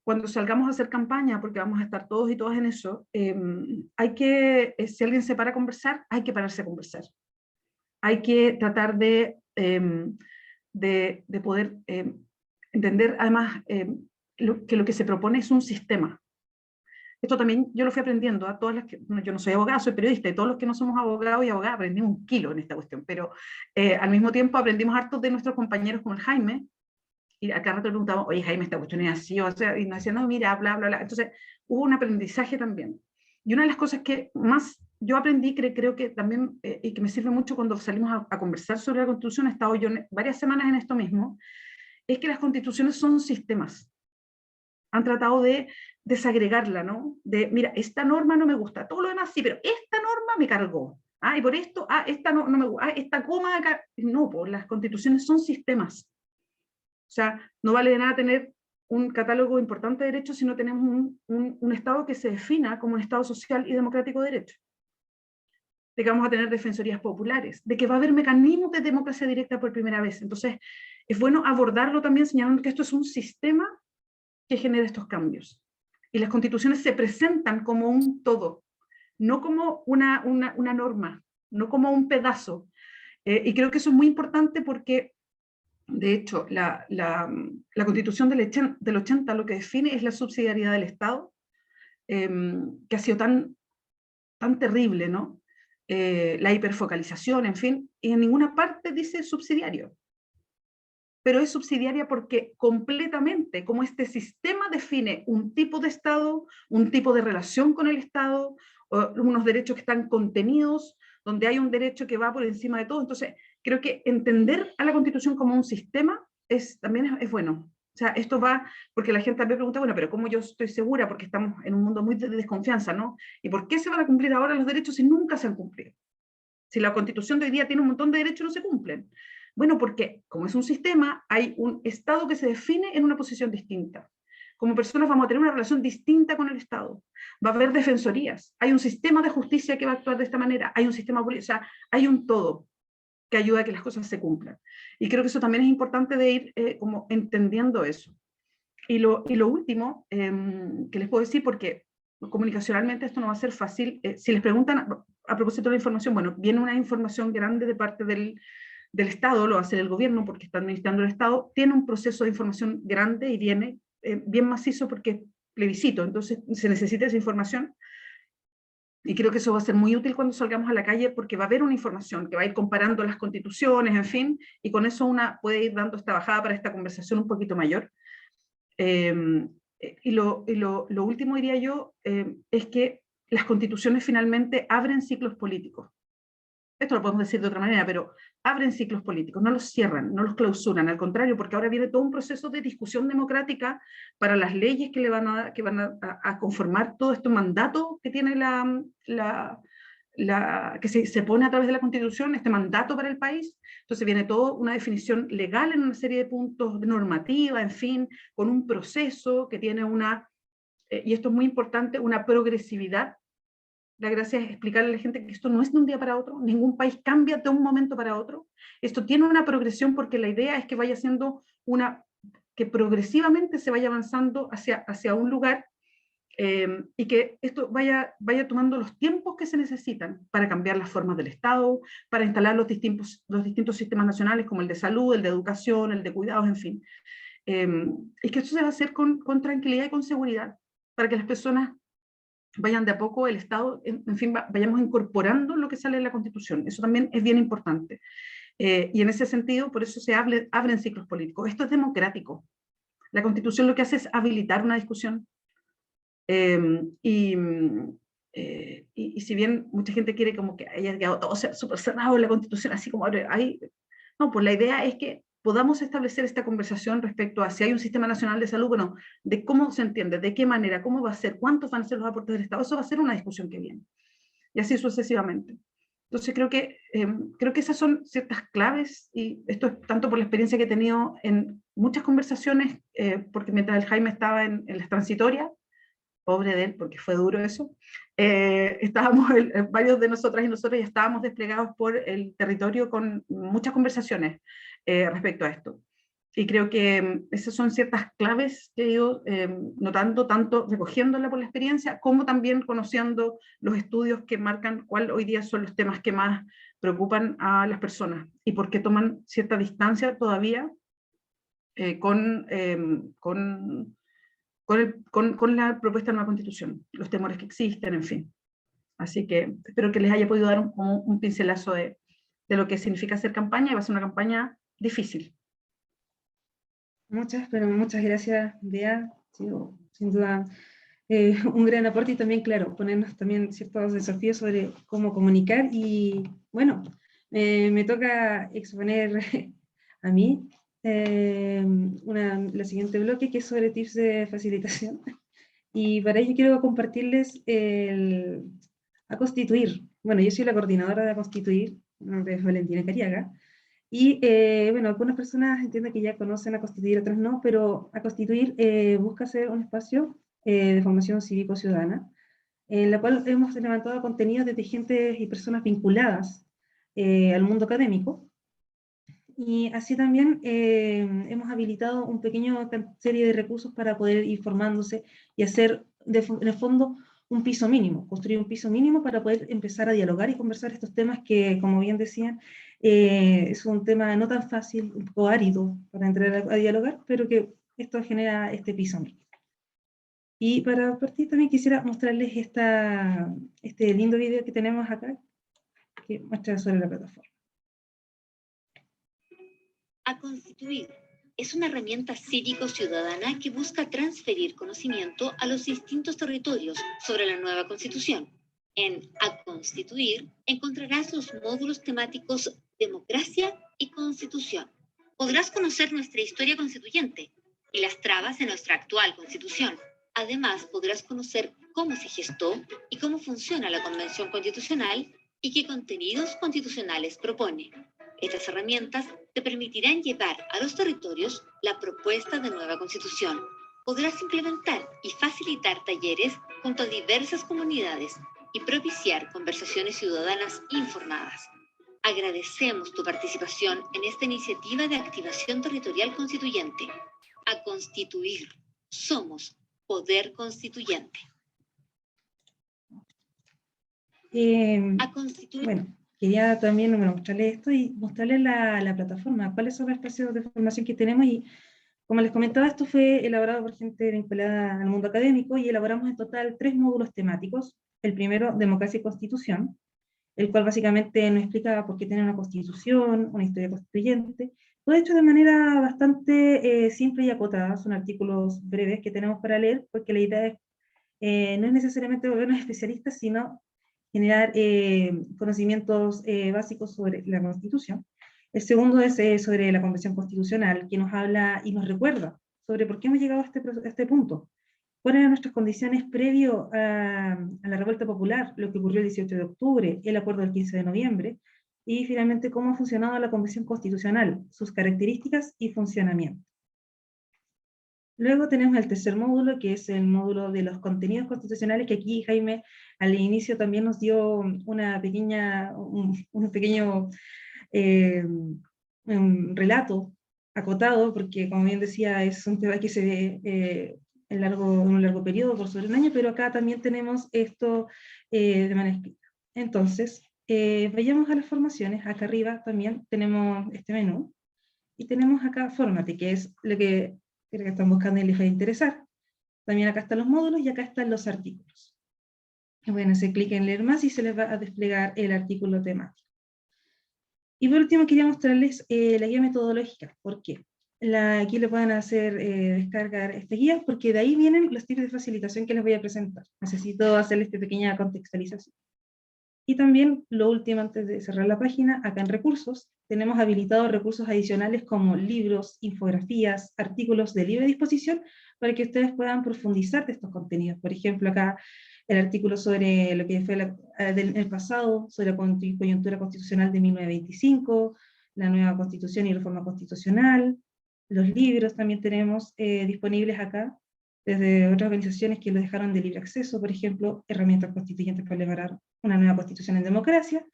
cuando salgamos a hacer campaña, porque vamos a estar todos y todas en eso, hay que, si alguien se para a conversar, hay que pararse a conversar. Hay que tratar de poder entender, además, que lo que se propone es un sistema. Esto también yo lo fui aprendiendo a todas las que, yo no soy abogada, soy periodista, y todos los que no somos abogados y abogadas aprendimos un kilo en esta cuestión, pero al mismo tiempo aprendimos hartos de nuestros compañeros como el Jaime, y acá rato le preguntamos, oye Jaime, esta cuestión es así, o sea, y nos decían, no, mira, bla, bla, bla. Entonces hubo un aprendizaje también. Y una de las cosas que más yo aprendí, creo que también, y que me sirve mucho cuando salimos a conversar sobre la Constitución, he estado yo varias semanas en esto mismo, es que las constituciones son sistemas. Han tratado de desagregarla, ¿no? De, mira, esta norma no me gusta, todo lo demás sí, pero esta norma me cargó. Ah, y por esto, esta no me gusta, esta coma acá. No, pues las constituciones son sistemas. O sea, no vale de nada tener un catálogo importante de derechos si no tenemos un Estado que se defina como un Estado social y democrático de derecho. De que vamos a tener defensorías populares, de que va a haber mecanismos de democracia directa por primera vez. Entonces, es bueno abordarlo también señalando que esto es un sistema que genera estos cambios. Y las constituciones se presentan como un todo, no como una norma, no como un pedazo. Y creo que eso es muy importante porque, de hecho, la Constitución del 80 lo que define es la subsidiariedad del Estado, que ha sido tan terrible, ¿no? La hiperfocalización, en fin, y en ninguna parte dice subsidiario. Pero es subsidiaria porque completamente, como este sistema define un tipo de Estado, un tipo de relación con el Estado, unos derechos que están contenidos, donde hay un derecho que va por encima de todo. Entonces, creo que entender a la Constitución como un sistema también es bueno. O sea, esto va, porque la gente también pregunta, bueno, pero ¿cómo yo estoy segura? Porque estamos en un mundo muy de desconfianza, ¿no? ¿Y por qué se van a cumplir ahora los derechos si nunca se han cumplido? Si la Constitución de hoy día tiene un montón de derechos, no se cumplen. Bueno, porque como es un sistema, hay un Estado que se define en una posición distinta. Como personas vamos a tener una relación distinta con el Estado. Va a haber defensorías, hay un sistema de justicia que va a actuar de esta manera, hay un sistema político, o sea, hay un todo que ayuda a que las cosas se cumplan. Y creo que eso también es importante de ir como entendiendo eso. Y lo último que les puedo decir, porque comunicacionalmente esto no va a ser fácil, si les preguntan a propósito de la información, bueno, viene una información grande de parte del Estado, lo va a hacer el gobierno porque está administrando el Estado, tiene un proceso de información grande y viene bien macizo porque es plebiscito, entonces se necesita esa información. Y creo que eso va a ser muy útil cuando salgamos a la calle porque va a haber una información que va a ir comparando las constituciones, en fin, y con eso una puede ir dando esta bajada para esta conversación un poquito mayor. Y lo último, diría yo, es que las constituciones finalmente abren ciclos políticos. Esto lo podemos decir de otra manera, pero abren ciclos políticos, no los cierran, no los clausuran, al contrario, porque ahora viene todo un proceso de discusión democrática para las leyes que van a conformar todo este mandato que tiene que se pone a través de la Constitución, este mandato para el país. Entonces viene toda una definición legal en una serie de puntos de normativa, en fin, con un proceso que tiene y esto es muy importante, una progresividad La gracia es explicarle a la gente que esto no es de un día para otro, ningún país cambia de un momento para otro. Esto tiene una progresión porque la idea es que vaya siendo que progresivamente se vaya avanzando hacia un lugar y que esto vaya tomando los tiempos que se necesitan para cambiar las formas del Estado, para instalar los distintos sistemas nacionales como el de salud, el de educación, el de cuidados, en fin. Y que esto se va a hacer con tranquilidad y con seguridad, para que las personas vayan de a poco, el Estado, en fin, vayamos incorporando lo que sale de la Constitución. Eso también es bien importante. Y en ese sentido, por eso se abren ciclos políticos. Esto es democrático. La Constitución lo que hace es habilitar una discusión. Y si bien mucha gente quiere como que haya quedado todo súper cerrado en la Constitución, así como ahí, no, pues la idea es que podamos establecer esta conversación respecto a si hay un sistema nacional de salud, bueno, de cómo se entiende, de qué manera, cómo va a ser, cuántos van a ser los aportes del Estado, eso va a ser una discusión que viene, y así sucesivamente. Entonces creo que esas son ciertas claves, y esto es tanto por la experiencia que he tenido en muchas conversaciones, porque mientras el Jaime estaba en las transitorias, pobre de él, porque fue duro eso, varios de nosotras y nosotros ya estábamos desplegados por el territorio con muchas conversaciones respecto a esto. Y creo que esas son ciertas claves que he ido notando, tanto recogiéndola por la experiencia, como también conociendo los estudios que marcan cuáles hoy día son los temas que más preocupan a las personas y por qué toman cierta distancia todavía con la propuesta de nueva constitución, los temores que existen, en fin. Así que espero que les haya podido dar un pincelazo de lo que significa hacer campaña, y va a ser una campaña difícil. Pero muchas gracias, Bea. Sin duda un gran aporte, y también, claro, ponernos también ciertos desafíos sobre cómo comunicar. Y bueno, me toca exponer a mí la siguiente bloque, que es sobre tips de facilitación. Y para ello quiero compartirles a constituir. Bueno, yo soy la coordinadora de a constituir, mi nombre es Valentina Cariaga. Y bueno, algunas personas entiendo que ya conocen a constituir, otras no, pero a constituir busca ser un espacio de formación cívico-ciudadana, en la cual hemos levantado contenidos desde gente y personas vinculadas al mundo académico. Y así también hemos habilitado un pequeño serie de recursos para poder ir formándose y hacer, en el fondo, un piso mínimo, construir un piso mínimo para poder empezar a dialogar y conversar estos temas que, como bien decían, es un tema no tan fácil, un poco árido para entrar a dialogar, pero que esto genera este piso mínimo. Y para partir también quisiera mostrarles este lindo video que tenemos acá, que muestra sobre la plataforma. A constituir es una herramienta cívico-ciudadana que busca transferir conocimiento a los distintos territorios sobre la nueva Constitución. En A Constituir encontrarás los módulos temáticos Democracia y Constitución. Podrás conocer nuestra historia constituyente y las trabas de nuestra actual Constitución. Además, podrás conocer cómo se gestó y cómo funciona la Convención Constitucional y qué contenidos constitucionales propone. Estas herramientas te permitirán llevar a los territorios la propuesta de nueva Constitución. Podrás implementar y facilitar talleres junto a diversas comunidades y propiciar conversaciones ciudadanas informadas. Agradecemos tu participación en esta iniciativa de activación territorial constituyente. A constituir. Somos Poder Constituyente. A constituir. Bueno, quería también mostrarles esto y mostrarles la plataforma, cuáles son los espacios de formación que tenemos. Y como les comentaba, esto fue elaborado por gente vinculada al mundo académico, y elaboramos en total 3 módulos temáticos. El primero, Democracia y Constitución, el cual básicamente nos explica por qué tener una constitución, una historia constituyente, todo hecho de manera bastante simple y acotada. Son artículos breves que tenemos para leer, porque la idea no es necesariamente volvernos especialistas, sino generar conocimientos básicos sobre la Constitución. El segundo es sobre la Convención Constitucional, que nos habla y nos recuerda sobre por qué hemos llegado a este punto, cuáles eran nuestras condiciones previo a la revuelta popular, lo que ocurrió el 18 de octubre, el acuerdo del 15 de noviembre, y finalmente cómo ha funcionado la Convención Constitucional, sus características y funcionamiento. Luego tenemos el tercer módulo, que es el módulo de los contenidos constitucionales, que aquí Jaime al inicio también nos dio una pequeña, un pequeño un relato acotado, porque como bien decía, es un tema que se ve en un largo periodo, por sobre un año, pero acá también tenemos esto de manera escrita. Entonces, vayamos a las formaciones. Acá arriba también tenemos este menú, y tenemos acá Fórmate, que es lo que creo que están buscando y les va a interesar. También acá están los módulos y acá están los artículos. Y bueno, se clic en leer más y se les va a desplegar el artículo temático. Y por último quería mostrarles la guía metodológica. ¿Por qué? Aquí le pueden hacer descargar esta guía, porque de ahí vienen los tips de facilitación que les voy a presentar. Necesito hacerles esta pequeña contextualización. Y también, lo último, antes de cerrar la página, acá en recursos, tenemos habilitados recursos adicionales como libros, infografías, artículos de libre disposición, para que ustedes puedan profundizar de estos contenidos. Por ejemplo, acá el artículo sobre lo que fue el pasado, sobre la coyuntura constitucional de 1925, la nueva constitución y reforma constitucional, los libros también tenemos disponibles acá, desde otras organizaciones que lo dejaron de libre acceso, por ejemplo, herramientas constituyentes para elaborar una nueva constitución en democracia,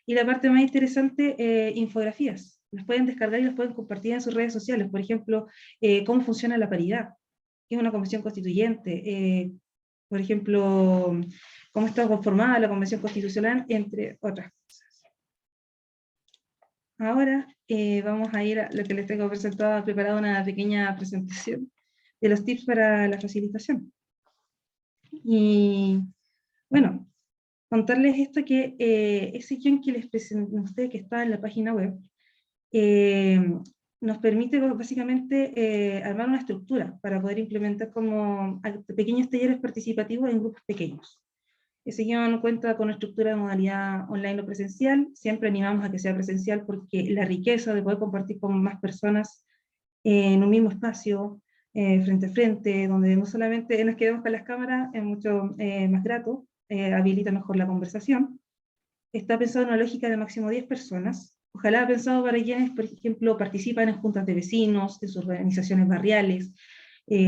y la parte más interesante, infografías. Las pueden descargar y las pueden compartir en sus redes sociales, por ejemplo, cómo funciona la paridad, qué es una convención constituyente, por ejemplo, cómo está conformada la convención constitucional, entre otras cosas. Ahora vamos a ir a lo que les tengo preparado una pequeña presentación de los tips para la facilitación. Y bueno, contarles esto, que ese guión que les presenté a ustedes, que está en la página web, nos permite básicamente armar una estructura para poder implementar como pequeños talleres participativos en grupos pequeños. Ese guión cuenta con una estructura de modalidad online o presencial. Siempre animamos a que sea presencial, porque la riqueza de poder compartir con más personas en un mismo espacio, frente a frente, donde no solamente nos quedemos con las cámaras, es mucho más grato, habilita mejor la conversación. Está pensado en una lógica de máximo 10 personas. Ojalá pensado para quienes, por ejemplo, participan en juntas de vecinos, en sus organizaciones barriales,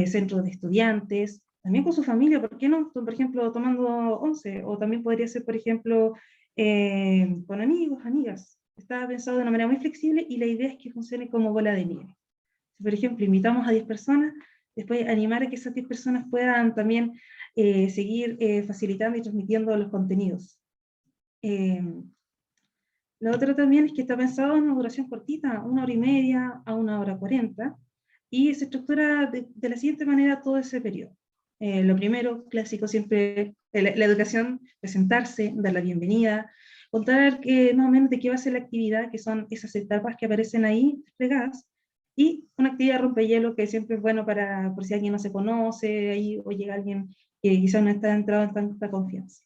centros de estudiantes, también con su familia, ¿por qué no? Por ejemplo, tomando once, o también podría ser, por ejemplo, con amigos, amigas. Está pensado de una manera muy flexible, y la idea es que funcione como bola de nieve. Si, por ejemplo, invitamos a 10 personas, después animar a que esas 10 personas puedan también seguir facilitando y transmitiendo los contenidos. Lo otro también es que está pensado en una duración cortita, 1 hora y media a 1 hora 40, y se estructura de la siguiente manera todo ese periodo. Lo primero, clásico siempre, la educación, presentarse, dar la bienvenida, contar más o menos de qué va a ser la actividad, que son esas etapas que aparecen ahí desplegadas, y una actividad rompehielo, que siempre es bueno para, por si alguien no se conoce, ahí, o llega alguien que quizás no está entrado en tanta confianza.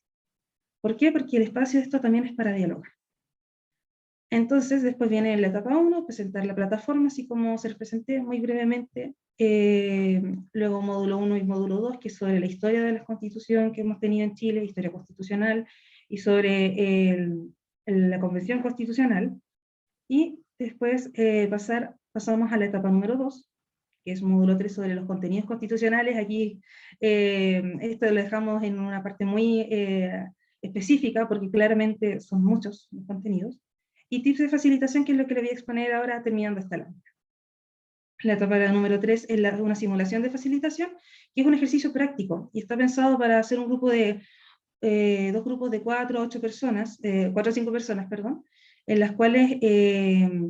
¿Por qué? Porque el espacio de esto también es para dialogar. Entonces, después viene la etapa 1, presentar la plataforma, así como se les presenté muy brevemente. Luego módulo 1 y módulo 2, que es sobre la historia de la Constitución que hemos tenido en Chile, historia constitucional, y sobre la Convención Constitucional. Y después pasamos a la etapa número 2, que es módulo 3, sobre los contenidos constitucionales. Aquí esto lo dejamos en una parte muy específica, porque claramente son muchos los contenidos. Y tips de facilitación, que es lo que le voy a exponer ahora terminando esta lámina. La etapa número 3 es una simulación de facilitación, que es un ejercicio práctico, y está pensado para hacer un grupo de, dos grupos de 4 a 8 personas, 4 a 5 personas, perdón, en las cuales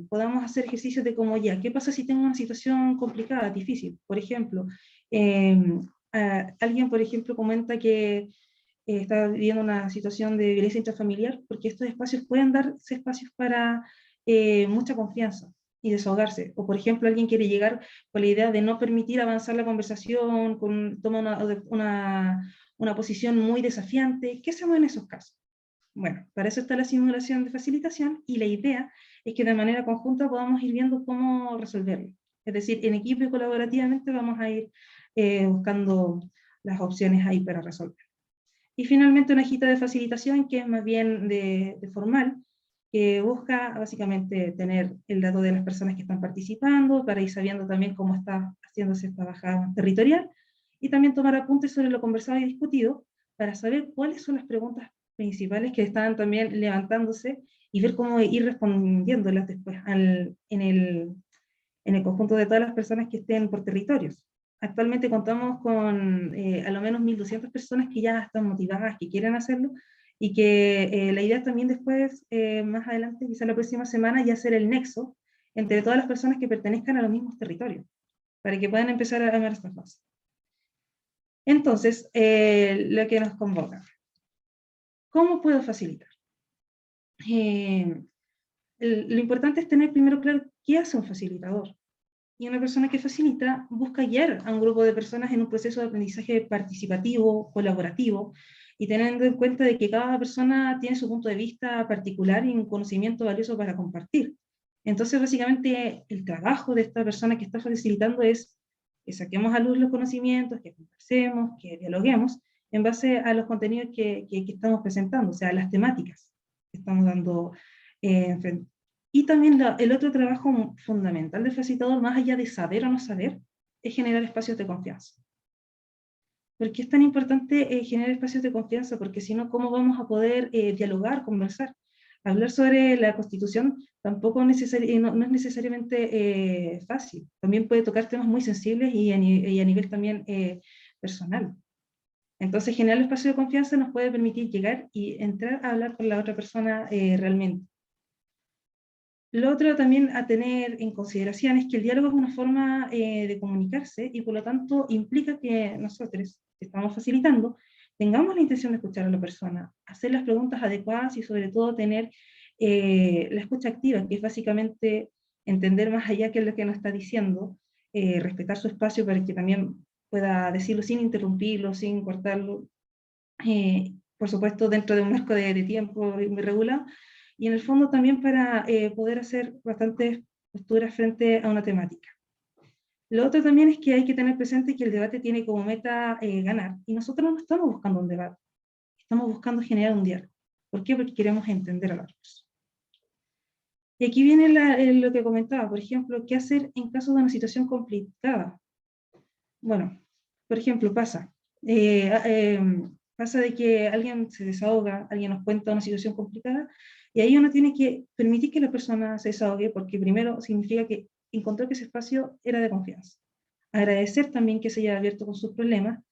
podamos hacer ejercicios de cómo ya, ¿qué pasa si tengo una situación complicada, difícil? Por ejemplo, alguien, por ejemplo, comenta que está viviendo una situación de violencia intrafamiliar, porque estos espacios pueden darse espacios para mucha confianza y desahogarse. O, por ejemplo, alguien quiere llegar con la idea de no permitir avanzar la conversación, toma una posición muy desafiante. ¿Qué hacemos en esos casos? Bueno, para eso está la simulación de facilitación, y la idea es que de manera conjunta podamos ir viendo cómo resolverlo. Es decir, en equipo y colaborativamente vamos a ir buscando las opciones ahí para resolver. Y finalmente una hojita de facilitación, que es más bien de formal, que busca básicamente tener el dato de las personas que están participando, para ir sabiendo también cómo está haciéndose esta bajada territorial, y también tomar apuntes sobre lo conversado y discutido, para saber cuáles son las preguntas principales que están también levantándose, y ver cómo ir respondiéndolas después en el conjunto de todas las personas que estén por territorios. Actualmente contamos con a lo menos 1.200 personas que ya están motivadas, que quieren hacerlo, y que la idea también después, más adelante, quizá la próxima semana, ya hacer el nexo entre todas las personas que pertenezcan a los mismos territorios, para que puedan empezar a ver estas cosas. Entonces, lo que nos convoca. ¿Cómo puedo facilitar? Lo importante es tener primero claro qué hace un facilitador. Y una persona que facilita busca guiar a un grupo de personas en un proceso de aprendizaje participativo, colaborativo, y teniendo en cuenta de que cada persona tiene su punto de vista particular y un conocimiento valioso para compartir. Entonces, básicamente, el trabajo de esta persona que está facilitando es que saquemos a luz los conocimientos, que conversemos, que dialoguemos, en base a los contenidos que estamos presentando, o sea, las temáticas que estamos dando frente. Y también el otro trabajo fundamental del facilitador, más allá de saber o no saber, es generar espacios de confianza. ¿Por qué es tan importante generar espacios de confianza? Porque si no, ¿cómo vamos a poder dialogar, conversar? Hablar sobre la Constitución tampoco no es necesariamente fácil. También puede tocar temas muy sensibles y a nivel también personal. Entonces, generar el espacio de confianza nos puede permitir llegar y entrar a hablar con la otra persona realmente. Lo otro también a tener en consideración es que el diálogo es una forma de comunicarse, y por lo tanto implica que nosotros, que estamos facilitando, tengamos la intención de escuchar a la persona, hacer las preguntas adecuadas y sobre todo tener la escucha activa, que es básicamente entender más allá qué es lo que nos está diciendo, respetar su espacio para que también pueda decirlo sin interrumpirlo, sin cortarlo, por supuesto dentro de un marco de tiempo muy regulado, y en el fondo también para poder hacer bastantes posturas frente a una temática. Lo otro también es que hay que tener presente que el debate tiene como meta ganar, y nosotros no estamos buscando un debate, estamos buscando generar un diálogo. ¿Por qué? Porque queremos entender a la otra persona. Y aquí viene lo que comentaba, por ejemplo, ¿qué hacer en caso de una situación complicada? Bueno, por ejemplo, pasa de que alguien se desahoga, alguien nos cuenta una situación complicada, y ahí uno tiene que permitir que la persona se desahogue, porque primero significa que encontró que ese espacio era de confianza. Agradecer también que se haya abierto con sus problemas,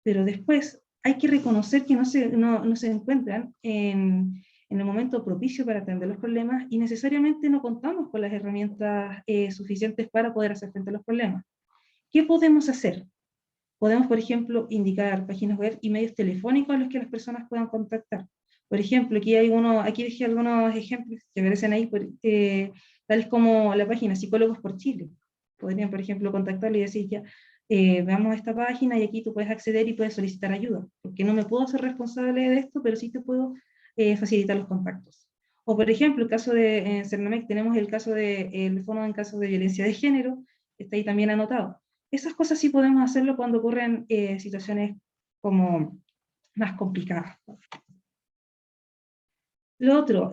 pero después hay que reconocer que no se encuentran en el momento propicio para atender los problemas, y necesariamente no contamos con las herramientas suficientes para poder hacer frente a los problemas. ¿Qué podemos hacer? Podemos, por ejemplo, indicar páginas web y medios telefónicos a los que las personas puedan contactar. Por ejemplo, aquí dejé algunos ejemplos que aparecen ahí, tales como la página Psicólogos por Chile. Podrían, por ejemplo, contactarle y decir, ya, veamos esta página y aquí tú puedes acceder y puedes solicitar ayuda, porque no me puedo hacer responsable de esto, pero sí te puedo facilitar los contactos. O, por ejemplo, el caso de Cernamec, tenemos el caso del fono en caso de violencia de género, está ahí también anotado. Esas cosas sí podemos hacerlo cuando ocurren situaciones como más complicadas. Lo otro,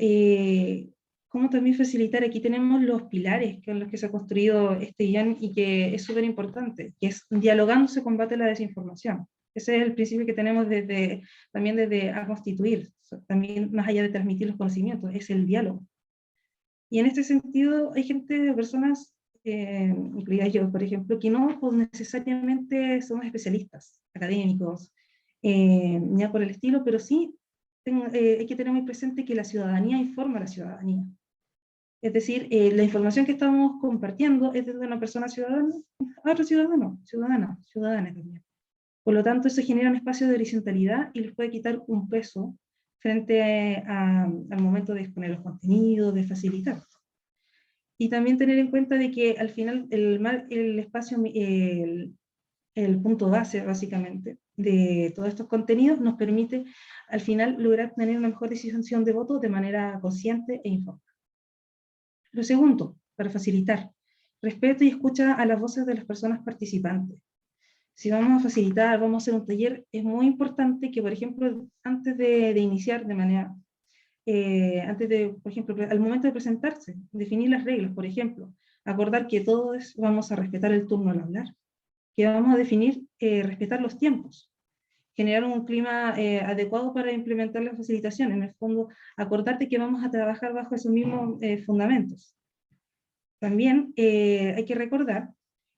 cómo también facilitar, aquí tenemos los pilares con los que se ha construido este IAN y que es súper importante, que es dialogando se combate la desinformación. Ese es el principio que tenemos también desde a constituir, también más allá de transmitir los conocimientos, es el diálogo. Y en este sentido hay personas, incluida yo, por ejemplo, que no pues, necesariamente somos especialistas, académicos, ni por el estilo, pero sí hay que tener muy presente que la ciudadanía informa a la ciudadanía. Es decir, la información que estamos compartiendo es desde una persona ciudadana a otro ciudadana también. Por lo tanto, eso genera un espacio de horizontalidad y les puede quitar un peso frente al momento de exponer los contenidos, de facilitar. Y también tener en cuenta de que al final el espacio, el punto base básicamente de todos estos contenidos nos permite al final lograr tener una mejor decisión de voto de manera consciente e informada. Lo segundo, para facilitar, respeto y escucha a las voces de las personas participantes. Si vamos a facilitar, vamos a hacer un taller, es muy importante que, por ejemplo, antes de iniciar de manera antes de, por ejemplo, al momento de presentarse, definir las reglas, por ejemplo, acordar que todos vamos a respetar el turno al hablar, que vamos a definir, respetar los tiempos, generar un clima adecuado para implementar la facilitación, en el fondo, acordarte que vamos a trabajar bajo esos mismos fundamentos. También hay que recordar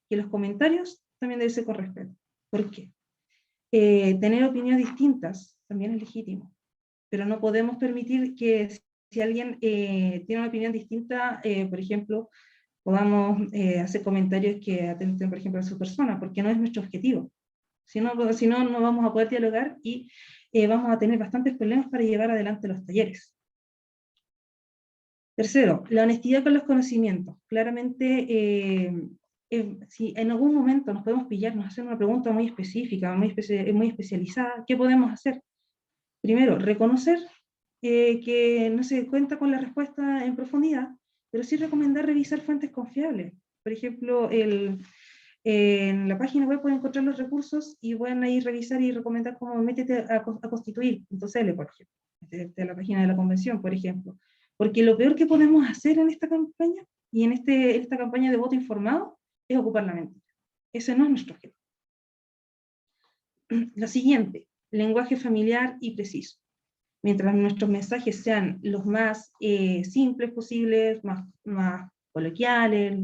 que los comentarios también deben ser con respeto. ¿Por qué? Tener opiniones distintas también es legítimo, pero no podemos permitir que si alguien tiene una opinión distinta, por ejemplo, podamos hacer comentarios que atenten, por ejemplo, a su persona, porque no es nuestro objetivo. Si no, no vamos a poder dialogar y vamos a tener bastantes problemas para llevar adelante los talleres. Tercero, la honestidad con los conocimientos. Claramente, si en algún momento nos podemos pillar, nos hacen una pregunta muy específica, muy especializada, ¿qué podemos hacer? Primero, reconocer que no se cuenta con la respuesta en profundidad, pero sí recomendar revisar fuentes confiables. Por ejemplo, en la página web pueden encontrar los recursos y pueden ahí revisar y recomendar cómo métete a constituir.cl, por ejemplo, métete a la página de la convención, por ejemplo. Porque lo peor que podemos hacer en esta campaña, y en esta campaña de voto informado, es ocupar la mente. Ese no es nuestro objetivo. Lo siguiente, lenguaje familiar y preciso. Mientras nuestros mensajes sean los más simples posibles, más coloquiales,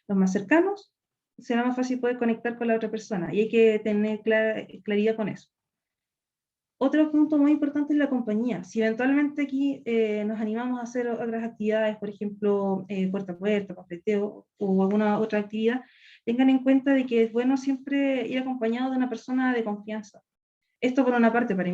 los más cercanos, será más fácil poder conectar con la otra persona, y hay que tener claridad con eso. Otro punto muy importante es la compañía. Si eventualmente aquí nos animamos a hacer otras actividades, por ejemplo, puerta a puerta, papeteo o alguna otra actividad, tengan en cuenta de que es bueno siempre ir acompañado de una persona de confianza. Esto por una parte para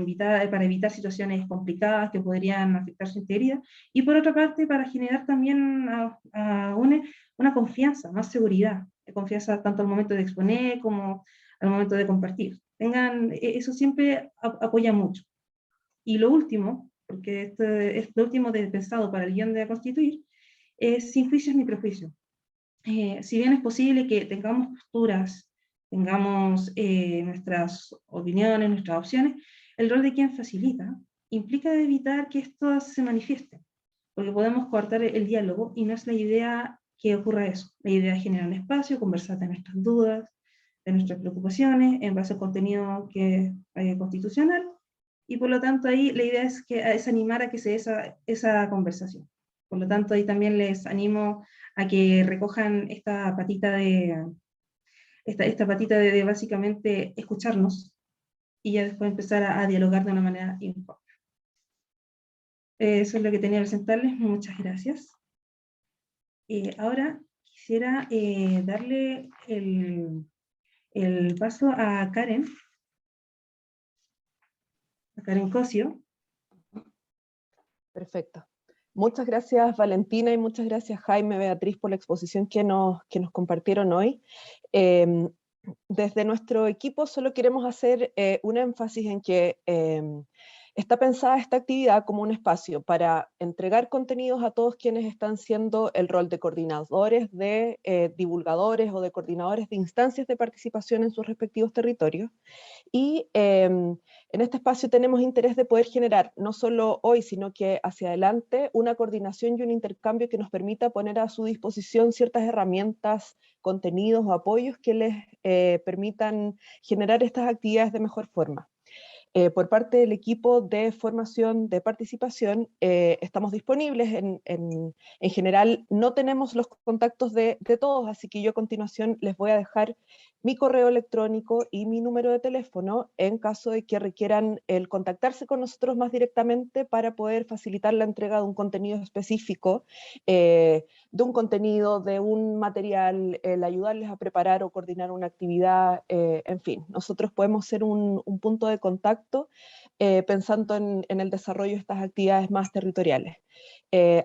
evitar situaciones complicadas que podrían afectar su integridad, y por otra parte para generar también una confianza, más seguridad, confianza tanto al momento de exponer como al momento de compartir. Eso siempre apoya mucho. Y lo último, porque esto es lo último pensado para el guión de constituir, es sin juicios ni prejuicios. Si bien es posible que tengamos posturas, tengamos nuestras opiniones, nuestras opciones, el rol de quien facilita implica evitar que esto se manifieste, porque podemos coartar el diálogo y no es la idea que ocurra eso. La idea es generar un espacio, conversar de nuestras dudas, de nuestras preocupaciones, en base al contenido que es constitucional, y por lo tanto ahí la idea es animar a que se dé esa conversación. Por lo tanto ahí también les animo a que recojan esta patita de básicamente escucharnos y ya después empezar a dialogar de una manera informal. Eso es lo que tenía que presentarles. Muchas gracias. Ahora quisiera darle el paso a Karen Cosio. Perfecto. Muchas gracias Valentina y muchas gracias Jaime, Beatriz por la exposición que nos compartieron hoy. Desde nuestro equipo solo queremos hacer un énfasis en que está pensada esta actividad como un espacio para entregar contenidos a todos quienes están haciendo el rol de coordinadores, de divulgadores o de coordinadores de instancias de participación en sus respectivos territorios. Y en este espacio tenemos interés de poder generar, no solo hoy, sino que hacia adelante, una coordinación y un intercambio que nos permita poner a su disposición ciertas herramientas, contenidos o apoyos que les permitan generar estas actividades de mejor forma. Por parte del equipo de formación de participación, estamos disponibles. En general no tenemos los contactos de todos, así que yo a continuación les voy a dejar mi correo electrónico y mi número de teléfono en caso de que requieran el contactarse con nosotros más directamente para poder facilitar la entrega de un contenido específico, de un contenido, de un material, el ayudarles a preparar o coordinar una actividad, en fin. Nosotros podemos ser un punto de contacto pensando en el desarrollo de estas actividades más territoriales.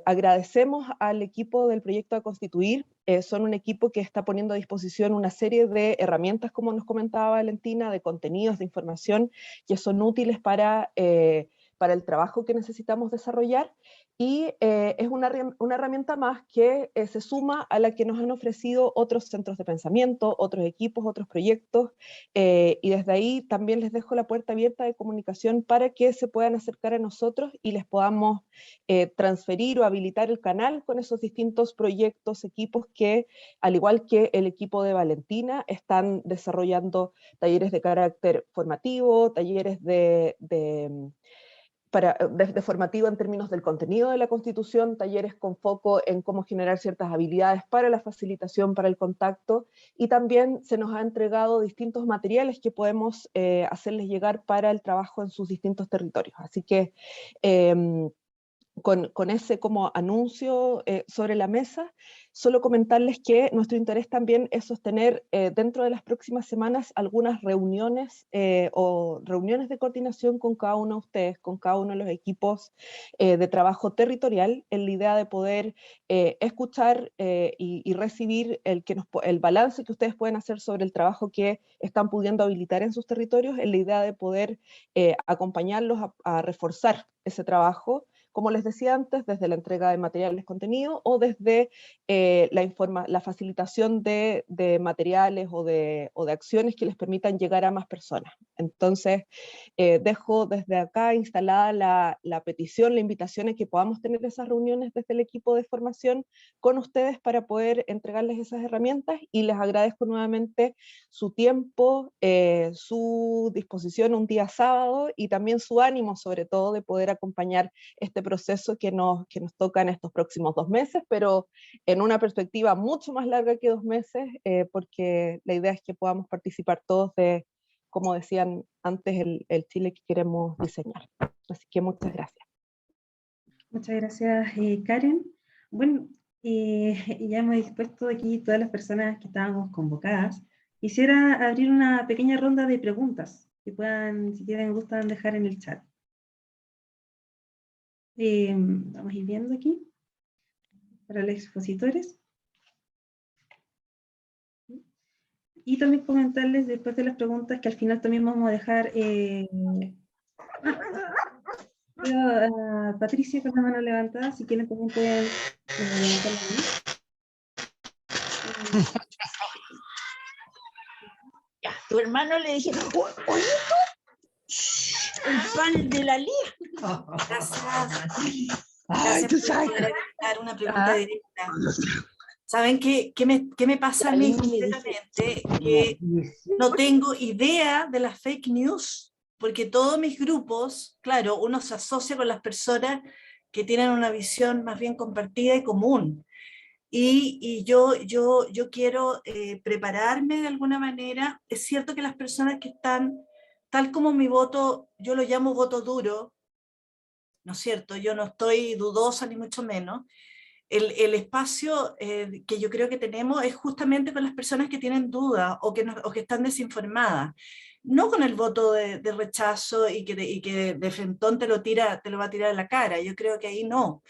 Agradecemos al equipo del proyecto A Constituir. Son un equipo que está poniendo a disposición una serie de herramientas, como nos comentaba Valentina, de contenidos, de información, que son útiles para el trabajo que necesitamos desarrollar. y es una herramienta más que se suma a la que nos han ofrecido otros centros de pensamiento, otros equipos, otros proyectos, y desde ahí también les dejo la puerta abierta de comunicación para que se puedan acercar a nosotros y les podamos transferir o habilitar el canal con esos distintos proyectos, equipos que, al igual que el equipo de Valentina, están desarrollando talleres de carácter formativo, talleres de formativo en términos del contenido de la Constitución, talleres con foco en cómo generar ciertas habilidades para la facilitación, para el contacto, y también se nos ha entregado distintos materiales que podemos hacerles llegar para el trabajo en sus distintos territorios. Así que con ese como anuncio sobre la mesa, solo comentarles que nuestro interés también es sostener dentro de las próximas semanas algunas reuniones o reuniones de coordinación con cada uno de ustedes, con cada uno de los equipos de trabajo territorial, en la idea de poder escuchar y recibir el balance que ustedes pueden hacer sobre el trabajo que están pudiendo habilitar en sus territorios, en la idea de poder acompañarlos a reforzar ese trabajo, como les decía antes, desde la entrega de materiales contenido o desde la facilitación de materiales o de acciones que les permitan llegar a más personas. Entonces, dejo desde acá instalada la petición, la invitación a que podamos tener esas reuniones desde el equipo de formación con ustedes para poder entregarles esas herramientas, y les agradezco nuevamente su tiempo, su disposición un día sábado y también su ánimo, sobre todo, de poder acompañar este proceso que nos toca en estos próximos 2 meses, pero en una perspectiva mucho más larga que 2 meses, porque la idea es que podamos participar todos de, como decían antes, el Chile que queremos diseñar. Así que muchas gracias. Muchas gracias, Karen. Bueno, ya hemos dispuesto aquí todas las personas que estábamos convocadas. Quisiera abrir una pequeña ronda de preguntas que puedan, si tienen, gustan dejar en el chat. Vamos a ir viendo aquí para los expositores. Y también comentarles después de las preguntas que al final también vamos a dejar a Patricia con la mano levantada, si quieren también pueden levantar la mano. Ya, tu hermano le dije, oye tú, el pan de la Lía. Gracias. Ay, Gracias tú por sabes. dar una pregunta directa. ¿Saben qué me pasa a mí completamente? Que no tengo idea de las fake news, porque todos mis grupos, claro, uno se asocia con las personas que tienen una visión más bien compartida y común. Y yo quiero prepararme de alguna manera. Es cierto que las personas que están, tal como mi voto, yo lo llamo voto duro, ¿no es cierto? Yo no estoy dudosa ni mucho menos. El espacio que yo creo que tenemos es justamente con las personas que tienen dudas o que están desinformadas. No con el voto de rechazo y que de frentón te lo va a tirar a la cara. Yo creo que ahí no.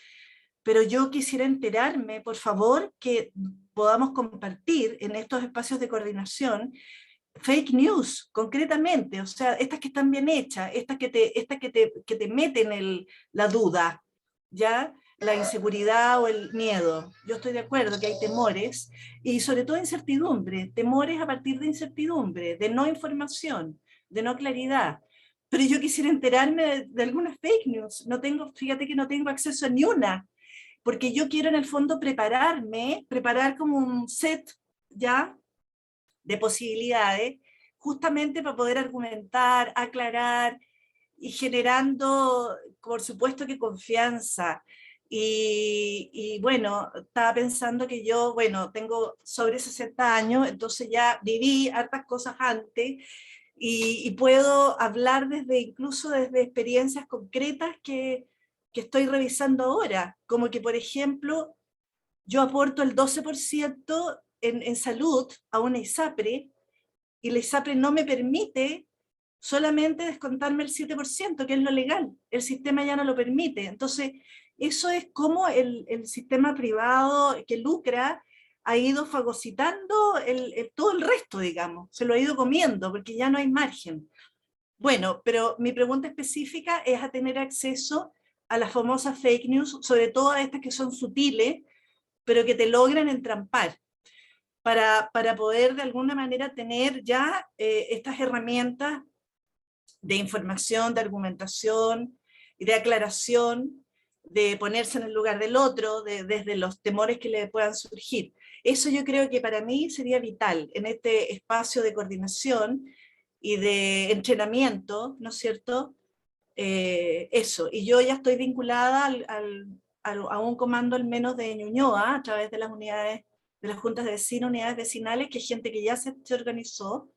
Pero yo quisiera enterarme, por favor, que podamos compartir en estos espacios de coordinación fake news, concretamente, o sea, estas que están bien hechas, estas que te meten la duda, ¿ya? La inseguridad o el miedo. Yo estoy de acuerdo que hay temores, y sobre todo incertidumbre, temores a partir de incertidumbre, de no información, de no claridad. Pero yo quisiera enterarme de algunas fake news. Fíjate que no tengo acceso a ni una, porque yo quiero en el fondo preparar como un set, ¿ya?, de posibilidades, justamente para poder argumentar, aclarar, y generando, por supuesto, que confianza. Y bueno, estaba pensando que yo, bueno, tengo sobre 60 años, entonces ya viví hartas cosas antes, y puedo hablar incluso desde experiencias concretas que estoy revisando ahora, como que, por ejemplo, yo aporto el 12% en salud a una ISAPRE, y la ISAPRE no me permite solamente descontarme el 7%, que es lo legal. El sistema ya no lo permite. Entonces, eso es como el sistema privado que lucra ha ido fagocitando todo el resto, digamos. Se lo ha ido comiendo porque ya no hay margen. Bueno, pero mi pregunta específica es a tener acceso a las famosas fake news, sobre todo a estas que son sutiles, pero que te logran entrampar, para poder de alguna manera tener ya estas herramientas de información, de argumentación y de aclaración, de ponerse en el lugar del otro, desde los temores que le puedan surgir. Eso yo creo que para mí sería vital en este espacio de coordinación y de entrenamiento, ¿no es cierto? Eso, y yo ya estoy vinculada a un comando al menos de Ñuñoa, a través de las unidades, de las juntas de vecinos, unidades vecinales, que es gente que ya se organizó,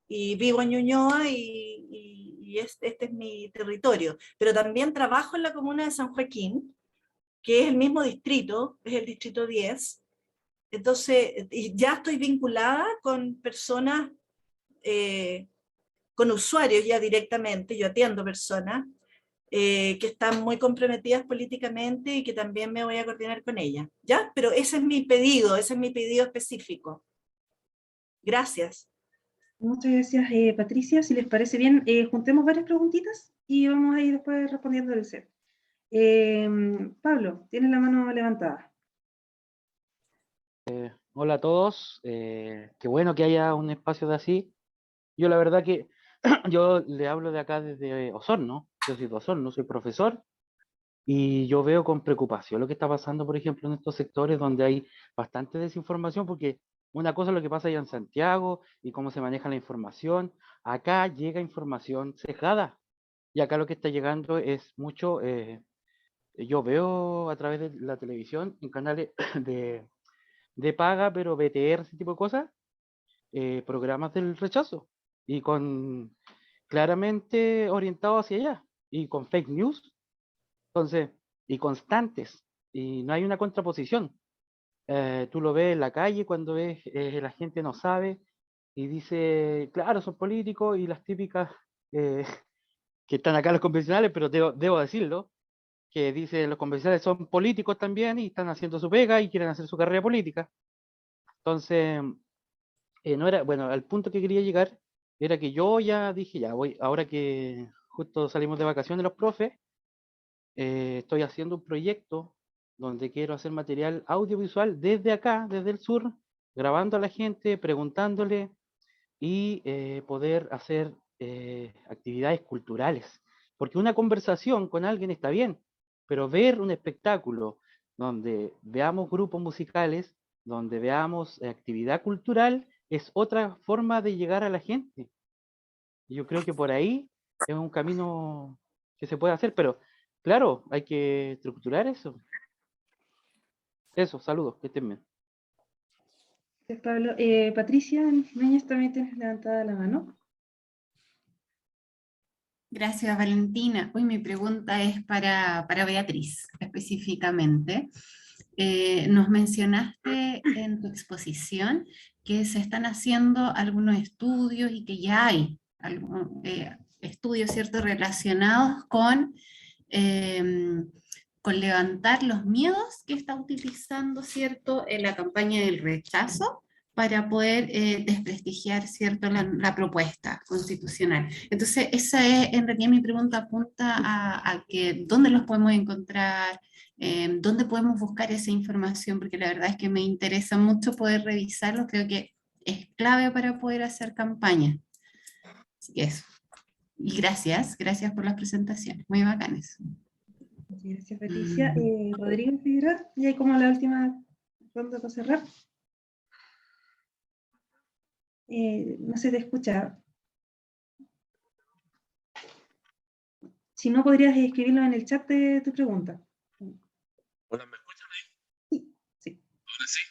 y vivo en Ñuñoa y este es mi territorio. Pero también trabajo en la comuna de San Joaquín, que es el mismo distrito, es el distrito 10. Entonces, ya estoy vinculada con personas, con usuarios ya directamente, yo atiendo personas que están muy comprometidas políticamente y que también me voy a coordinar con ellas, ¿ya? Pero ese es mi pedido específico. Gracias. Muchas gracias, Patricia. Si les parece bien, juntemos varias preguntitas y vamos a ir después respondiendo del set. Pablo, tienes la mano levantada. Hola a todos, qué bueno que haya un espacio de así. Yo la verdad que yo le hablo de acá desde Osorno, yo soy de Osorno, soy profesor, y yo veo con preocupación lo que está pasando, por ejemplo, en estos sectores donde hay bastante desinformación, porque una cosa es lo que pasa allá en Santiago y cómo se maneja la información. Acá llega información sesgada, y acá lo que está llegando es mucho, yo veo a través de la televisión, en canales de paga, pero BTR, ese tipo de cosas, programas del rechazo, y con claramente orientados hacia allá, y con fake news, entonces, y constantes, y no hay una contraposición. Tú lo ves en la calle cuando ves, la gente no sabe, y dice, claro, son políticos, y las típicas eh, que están acá los convencionales, pero debo decirlo, que dicen los convencionales son políticos también, y están haciendo su pega, y quieren hacer su carrera política. Entonces, no era, bueno, al punto que quería llegar era que yo ya dije, ya voy, ahora que justo salimos de vacaciones los profes, estoy haciendo un proyecto donde quiero hacer material audiovisual desde acá, desde el sur, grabando a la gente, preguntándole, y poder hacer actividades culturales. Porque una conversación con alguien está bien, pero ver un espectáculo donde veamos grupos musicales, donde veamos actividad cultural, es otra forma de llegar a la gente. Y yo creo que por ahí es un camino que se puede hacer, pero claro, hay que estructurar eso. Eso, saludos, que estén bien. Gracias, Pablo. Patricia Núñez, también tienes levantada la mano. Gracias, Valentina. Hoy mi pregunta es para Beatriz, específicamente. Nos mencionaste en tu exposición que se están haciendo algunos estudios y que ya hay estudios, ¿cierto?, relacionados con levantar los miedos que está utilizando, ¿cierto?, en la campaña del rechazo para poder desprestigiar, ¿cierto?, la propuesta constitucional. Entonces, esa es, en realidad, mi pregunta apunta a que dónde los podemos encontrar, dónde podemos buscar esa información, porque la verdad es que me interesa mucho poder revisarlo, creo que es clave para poder hacer campaña. Así que eso. Y gracias por las presentaciones, muy bacanes. Gracias, Patricia. Rodrigo Figueroa, y hay como la última ronda para cerrar. No se te escucha. Si no, podrías escribirlo en el chat de tu pregunta. Hola, ¿me escuchan ahí? Sí, sí. Ahora sí.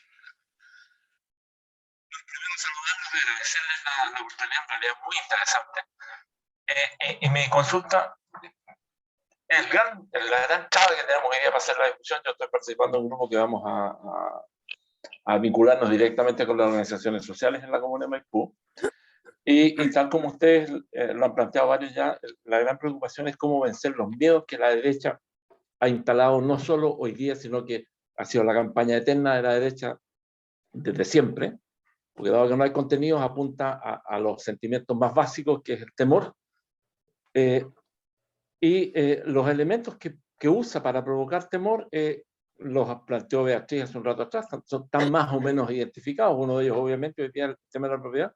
Primero saludarlos y agradecerles la oportunidad, en realidad muy interesante. Y mi consulta, la gran chave que tenemos hoy día para hacer la discusión, yo estoy participando en un grupo que vamos a vincularnos directamente con las organizaciones sociales en la comuna de Maipú. Y tal como ustedes lo han planteado varios ya, la gran preocupación es cómo vencer los miedos que la derecha ha instalado no solo hoy día, sino que ha sido la campaña eterna de la derecha desde siempre, porque dado que no hay contenidos apunta a los sentimientos más básicos, que es el temor, y los elementos que que usa para provocar temor, los planteó Beatriz hace un rato atrás, están más o menos identificados, uno de ellos obviamente hoy día el tema de la propiedad,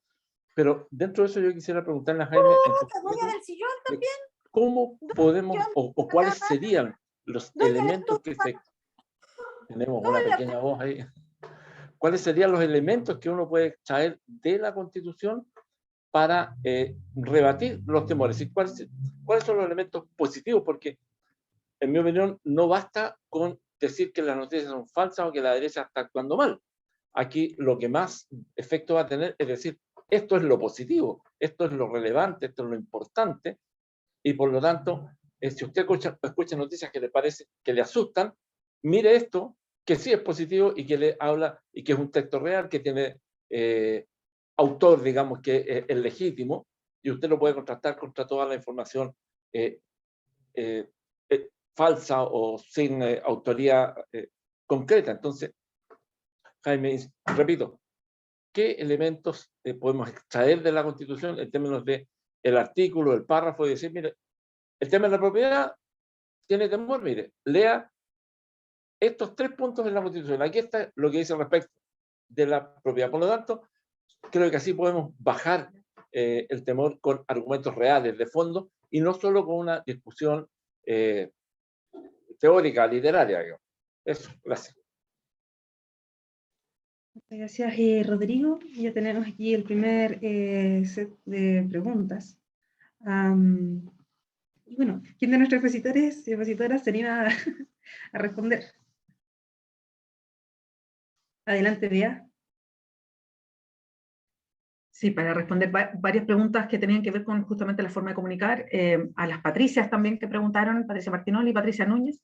pero dentro de eso yo quisiera preguntarle a Jaime, Doña del sillón también. ¿cómo podemos, o cuáles serían los elementos que se... Tenemos una pequeña voz ahí. ¿Cuáles serían los elementos que uno puede extraer de la Constitución para rebatir los temores? ¿Y cuáles son los elementos positivos? Porque, en mi opinión, no basta con decir que las noticias son falsas o que la derecha está actuando mal. Aquí lo que más efecto va a tener es decir, esto es lo positivo, esto es lo relevante, esto es lo importante, y por lo tanto, si usted escucha noticias que le parece, que le asustan, mire esto, que sí es positivo y que le habla, y que es un texto real, que tiene autor, digamos, que es legítimo, y usted lo puede contrastar contra toda la información falsa o sin autoría concreta. Entonces, Jaime, repito, ¿qué elementos podemos extraer de la Constitución en términos de el artículo, el párrafo, y decir, mire, el tema de la propiedad tiene temor, mire, lea estos 3 puntos de la Constitución. Aquí está lo que dice respecto de la propiedad. Por lo tanto, creo que así podemos bajar el temor con argumentos reales, de fondo, y no solo con una discusión teórica, literaria. Digamos. Eso, gracias. Muchas gracias, Rodrigo. Ya tenemos aquí el primer set de preguntas. Y bueno, ¿quién de nuestros expositores y expositoras se anima a responder? Adelante, Bea. Sí, para responder varias preguntas que tenían que ver con justamente la forma de comunicar, a las Patricias también que preguntaron, Patricia Martinoli y Patricia Núñez,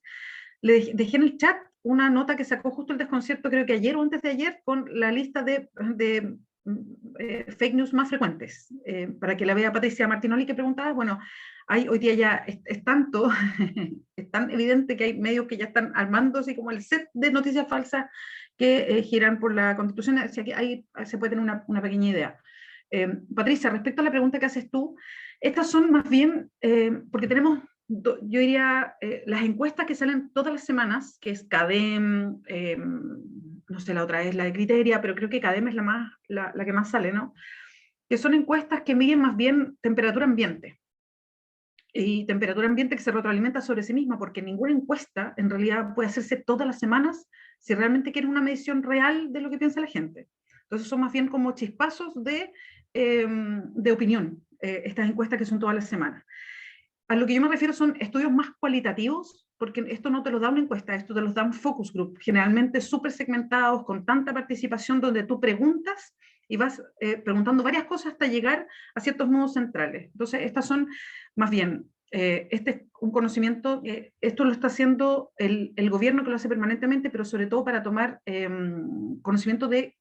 le dejé en el chat una nota que sacó justo el desconcierto, creo que ayer o antes de ayer, con la lista de fake news más frecuentes, para que la vea Patricia Martinoli que preguntaba. Bueno, hoy día ya es tanto, es tan evidente que hay medios que ya están armando así como el set de noticias falsas que giran por la Constitución, así que ahí se puede tener una pequeña idea. Patricia, respecto a la pregunta que haces tú, estas son más bien, porque tenemos, yo diría, las encuestas que salen todas las semanas, que es CADEM, no sé, la otra es la de Criteria, pero creo que CADEM es la que más sale, ¿no? Que son encuestas que miden más bien temperatura ambiente. Y temperatura ambiente que se retroalimenta sobre sí misma, porque ninguna encuesta en realidad puede hacerse todas las semanas si realmente quiere una medición real de lo que piensa la gente. Entonces son más bien como chispazos de opinión, estas encuestas que son todas las semanas. A lo que yo me refiero son estudios más cualitativos, porque esto no te lo da una encuesta, esto te los da un focus group, generalmente súper segmentados, con tanta participación, donde tú preguntas y vas preguntando varias cosas hasta llegar a ciertos modos centrales. Entonces, estas son más bien, este es un conocimiento, esto lo está haciendo el gobierno, que lo hace permanentemente, pero sobre todo para tomar conocimiento de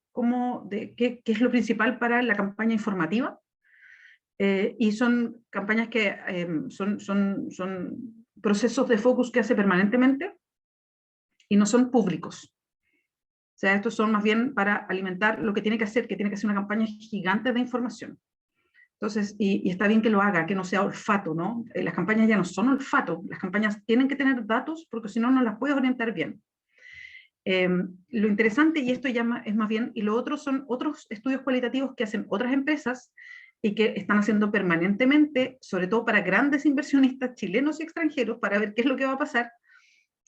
qué es lo principal para la campaña informativa. Y son campañas que son procesos de focus que hace permanentemente y no son públicos. O sea, estos son más bien para alimentar lo que tiene que hacer una campaña gigante de información. Entonces, y está bien que lo haga, que no sea olfato, ¿no? Las campañas ya no son olfato, las campañas tienen que tener datos porque si no, no las puedes orientar bien. Lo interesante, y esto ya es más bien, y lo otro son otros estudios cualitativos que hacen otras empresas y que están haciendo permanentemente, sobre todo para grandes inversionistas chilenos y extranjeros, para ver qué es lo que va a pasar,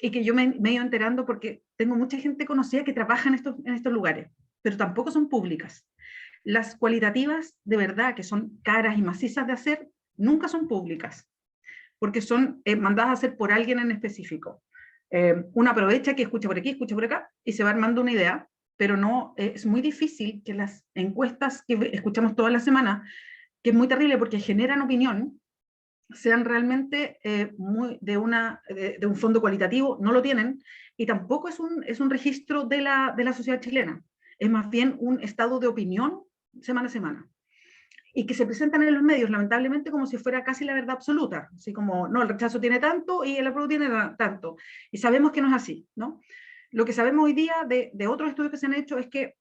y que yo me he ido enterando porque tengo mucha gente conocida que trabaja en estos lugares, pero tampoco son públicas. Las cualitativas, de verdad, que son caras y macizas de hacer, nunca son públicas, porque son mandadas a hacer por alguien en específico. Uno aprovecha que escucha por aquí, escucha por acá, y se va armando una idea, pero no, es muy difícil que las encuestas que escuchamos toda la semana, que es muy terrible porque generan opinión, sean realmente de un fondo cualitativo, no lo tienen, y tampoco es un registro de la sociedad chilena, es más bien un estado de opinión semana a semana, y que se presentan en los medios, lamentablemente, como si fuera casi la verdad absoluta, así como, no, el rechazo tiene tanto y el apruebo tiene tanto, y sabemos que no es así, ¿no? Lo que sabemos hoy día de otros estudios que se han hecho es que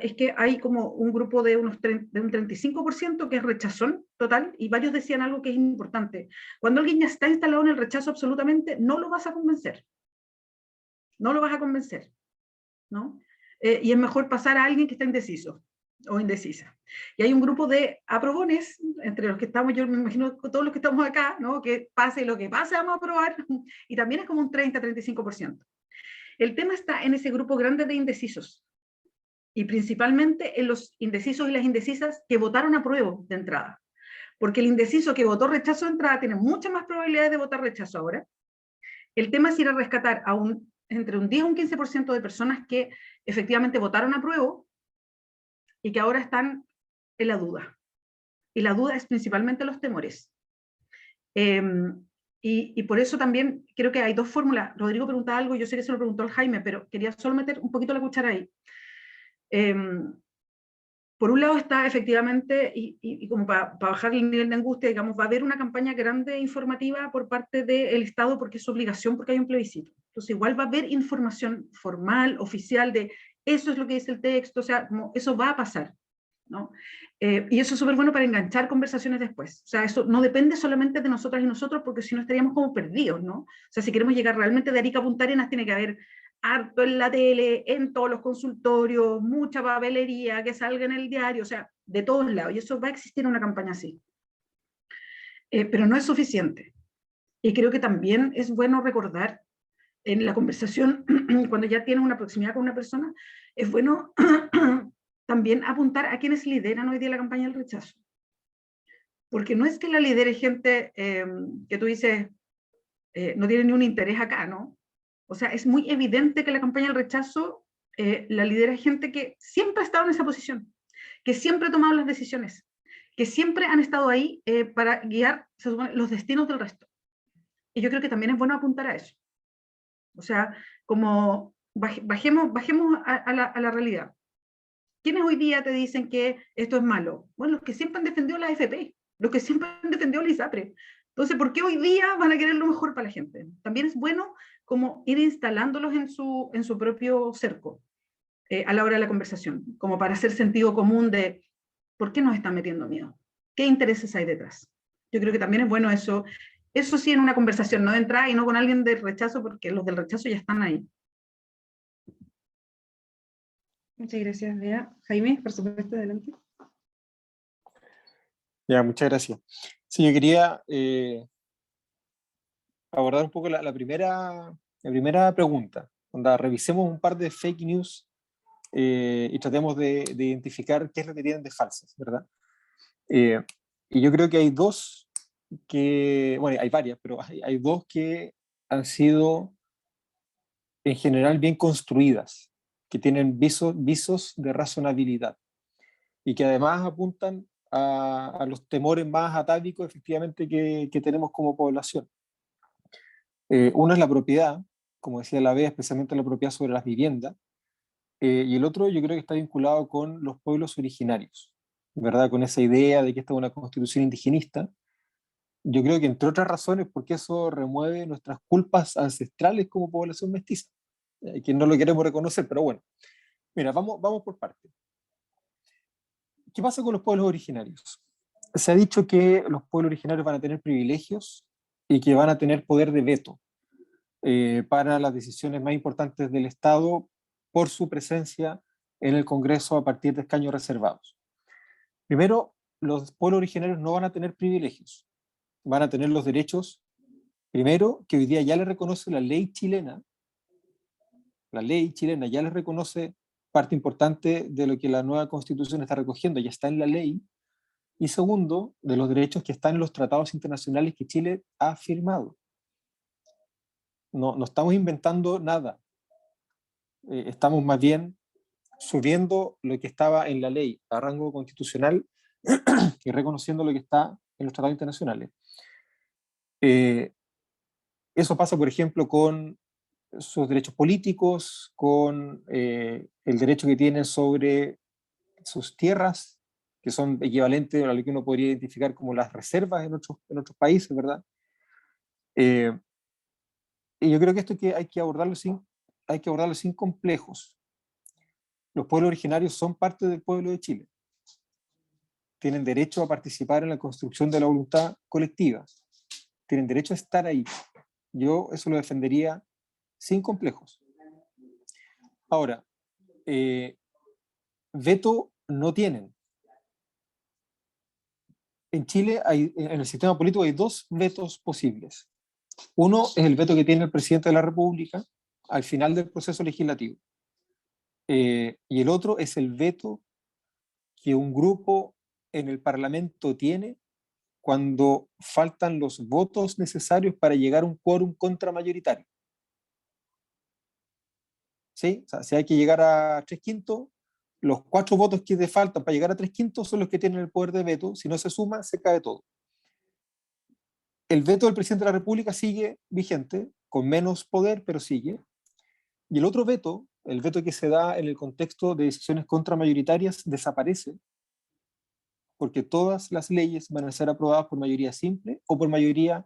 es que hay como un grupo de un 35% que es rechazón total, y varios decían algo que es importante. Cuando alguien ya está instalado en el rechazo absolutamente, no lo vas a convencer. No lo vas a convencer, ¿no? Y es mejor pasar a alguien que está indeciso o indecisa. Y hay un grupo de aprobones, entre los que estamos, yo me imagino todos los que estamos acá, ¿no? Que pase lo que pase, vamos a aprobar, y también es como un 30-35%. El tema está en ese grupo grande de indecisos, y principalmente en los indecisos y las indecisas que votaron apruebo de entrada. Porque el indeciso que votó rechazo de entrada tiene muchas más probabilidades de votar rechazo ahora. El tema es ir a rescatar a entre un 10 y un 15% de personas que efectivamente votaron apruebo y que ahora están en la duda. Y la duda es principalmente los temores. Y por eso también creo que hay dos fórmulas. Rodrigo preguntaba algo, yo sé que se lo preguntó el Jaime, pero quería solo meter un poquito la cuchara ahí. Por un lado está efectivamente, y como para bajar el nivel de angustia, digamos, va a haber una campaña grande informativa por parte del Estado porque es su obligación, porque hay un plebiscito. Entonces igual va a haber información formal, oficial, de eso es lo que dice el texto, o sea, como eso va a pasar, ¿no? Y eso es súper bueno para enganchar conversaciones después. O sea, eso no depende solamente de nosotras y nosotros, porque si no estaríamos como perdidos, ¿no? O sea, si queremos llegar realmente de Arica a Punta Arenas, tiene que haber harto en la tele, en todos los consultorios, mucha papelería, que salga en el diario, o sea, de todos lados, y eso va a existir una campaña así. Pero no es suficiente. Y creo que también es bueno recordar en la conversación, cuando ya tienes una proximidad con una persona, es bueno también apuntar a quienes lideran hoy día la campaña del rechazo. Porque no es que la lidere gente que tú dices, no tiene ni un interés acá, ¿no? O sea, es muy evidente que la campaña del rechazo la lidera gente que siempre ha estado en esa posición, que siempre ha tomado las decisiones, que siempre han estado ahí para guiar, se supone, los destinos del resto. Y yo creo que también es bueno apuntar a eso. O sea, como bajemos a la realidad. ¿Quiénes hoy día te dicen que esto es malo? Bueno, los que siempre han defendido la AFP, los que siempre han defendido la ISAPRE. Entonces, ¿por qué hoy día van a querer lo mejor para la gente? También es bueno como ir instalándolos en su propio cerco a la hora de la conversación, como para hacer sentido común de por qué nos están metiendo miedo, qué intereses hay detrás. Yo creo que también es bueno eso sí en una conversación, no de entrada y no con alguien del rechazo, porque los del rechazo ya están ahí. Muchas gracias, Bea. Jaime, por supuesto, adelante. Ya, muchas gracias. Sí, yo quería abordar un poco la primera pregunta. Revisemos un par de fake news y tratemos de identificar qué es lo que tienen de falsas, ¿verdad? Y yo creo que hay dos bueno, hay varias, pero hay dos que han sido en general bien construidas, que tienen visos de razonabilidad y que además apuntan a los temores más atávicos efectivamente que tenemos como población. Uno es la propiedad, como decía la Bea, especialmente la propiedad sobre las viviendas, y el otro yo creo que está vinculado con los pueblos originarios, ¿verdad? Con esa idea de que esta es una constitución indigenista. Yo creo que entre otras razones porque eso remueve nuestras culpas ancestrales como población mestiza, que no lo queremos reconocer, pero bueno. Mira, vamos por partes. ¿Qué pasa con los pueblos originarios? Se ha dicho que los pueblos originarios van a tener privilegios y que van a tener poder de veto para las decisiones más importantes del Estado por su presencia en el Congreso a partir de escaños reservados. Primero, los pueblos originarios no van a tener privilegios, van a tener los derechos, primero, que hoy día ya les reconoce la ley chilena ya les reconoce parte importante de lo que la nueva Constitución está recogiendo, ya está en la ley, y segundo, de los derechos que están en los tratados internacionales que Chile ha firmado. No estamos inventando nada, estamos más bien subiendo lo que estaba en la ley a rango constitucional y reconociendo lo que está en los tratados internacionales. Eso pasa, por ejemplo, con sus derechos políticos, con el derecho que tienen sobre sus tierras, que son equivalentes a lo que uno podría identificar como las reservas en otros países, ¿verdad? Y yo creo que esto hay que abordarlo sin complejos. Los pueblos originarios son parte del pueblo de Chile. Tienen derecho a participar en la construcción de la voluntad colectiva. Tienen derecho a estar ahí. Yo eso lo defendería sin complejos. Ahora, veto no tienen. En Chile, en el sistema político hay dos vetos posibles. Uno es el veto que tiene el presidente de la República al final del proceso legislativo. Y el otro es el veto que un grupo en el Parlamento tiene cuando faltan los votos necesarios para llegar a un quórum contramayoritario. ¿Sí? O sea, si hay que llegar a 3/5, los 4 votos que te faltan para llegar a 3/5 son los que tienen el poder de veto. Si no se suma, se cae todo. El veto del presidente de la República sigue vigente, con menos poder, pero sigue. Y el otro veto, el veto que se da en el contexto de decisiones contramayoritarias, desaparece, porque todas las leyes van a ser aprobadas por mayoría simple o por mayoría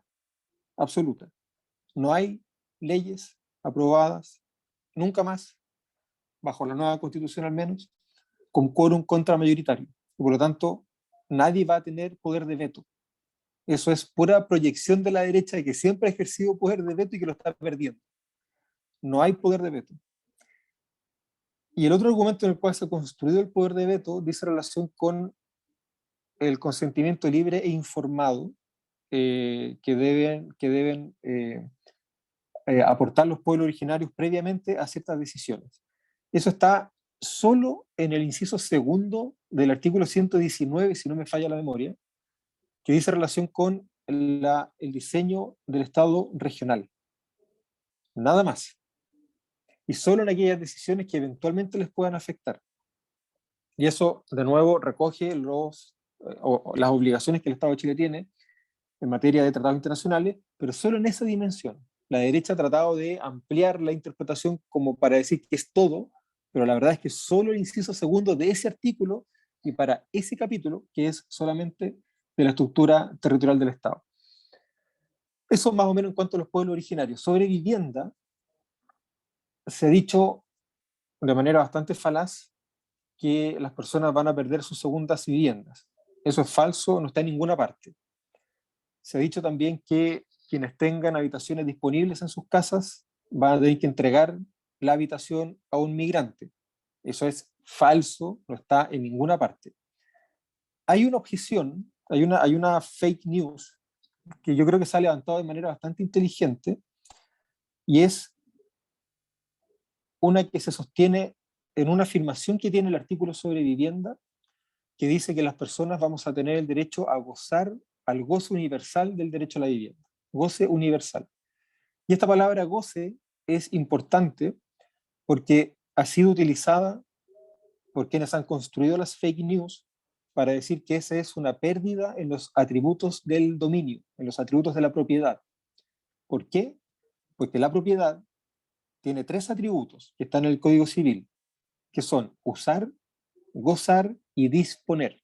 absoluta. No hay leyes aprobadas nunca más, bajo la nueva constitución al menos, con quórum contramayoritario. Y por lo tanto, nadie va a tener poder de veto. Eso es pura proyección de la derecha que siempre ha ejercido poder de veto y que lo está perdiendo. No hay poder de veto. Y el otro argumento en el cual se ha construido el poder de veto dice relación con el consentimiento libre e informado que deben aportar los pueblos originarios previamente a ciertas decisiones. Eso está solo en el inciso segundo del artículo 119, si no me falla la memoria, que dice relación con el diseño del Estado regional. Nada más. Y solo en aquellas decisiones que eventualmente les puedan afectar. Y eso, de nuevo, recoge las obligaciones que el Estado de Chile tiene en materia de tratados internacionales, pero solo en esa dimensión. La derecha ha tratado de ampliar la interpretación como para decir que es todo, pero la verdad es que solo el inciso segundo de ese artículo y para ese capítulo, que es solamente de la estructura territorial del Estado. Eso más o menos en cuanto a los pueblos originarios. Sobre vivienda, se ha dicho de manera bastante falaz que las personas van a perder sus segundas viviendas. Eso es falso, no está en ninguna parte. Se ha dicho también que quienes tengan habitaciones disponibles en sus casas van a tener que entregar la habitación a un migrante. Eso es falso, no está en ninguna parte. Hay una objeción, hay una fake news que yo creo que se ha levantado de manera bastante inteligente, y es una que se sostiene en una afirmación que tiene el artículo sobre vivienda, que dice que las personas vamos a tener el derecho a gozar al goce universal del derecho a la vivienda. Goce universal. Y esta palabra goce es importante porque ha sido utilizada por quienes han construido las fake news para decir que esa es una pérdida en los atributos del dominio, en los atributos de la propiedad. ¿Por qué? Porque la propiedad tiene 3 atributos que están en el Código Civil, que son usar, gozar y disponer.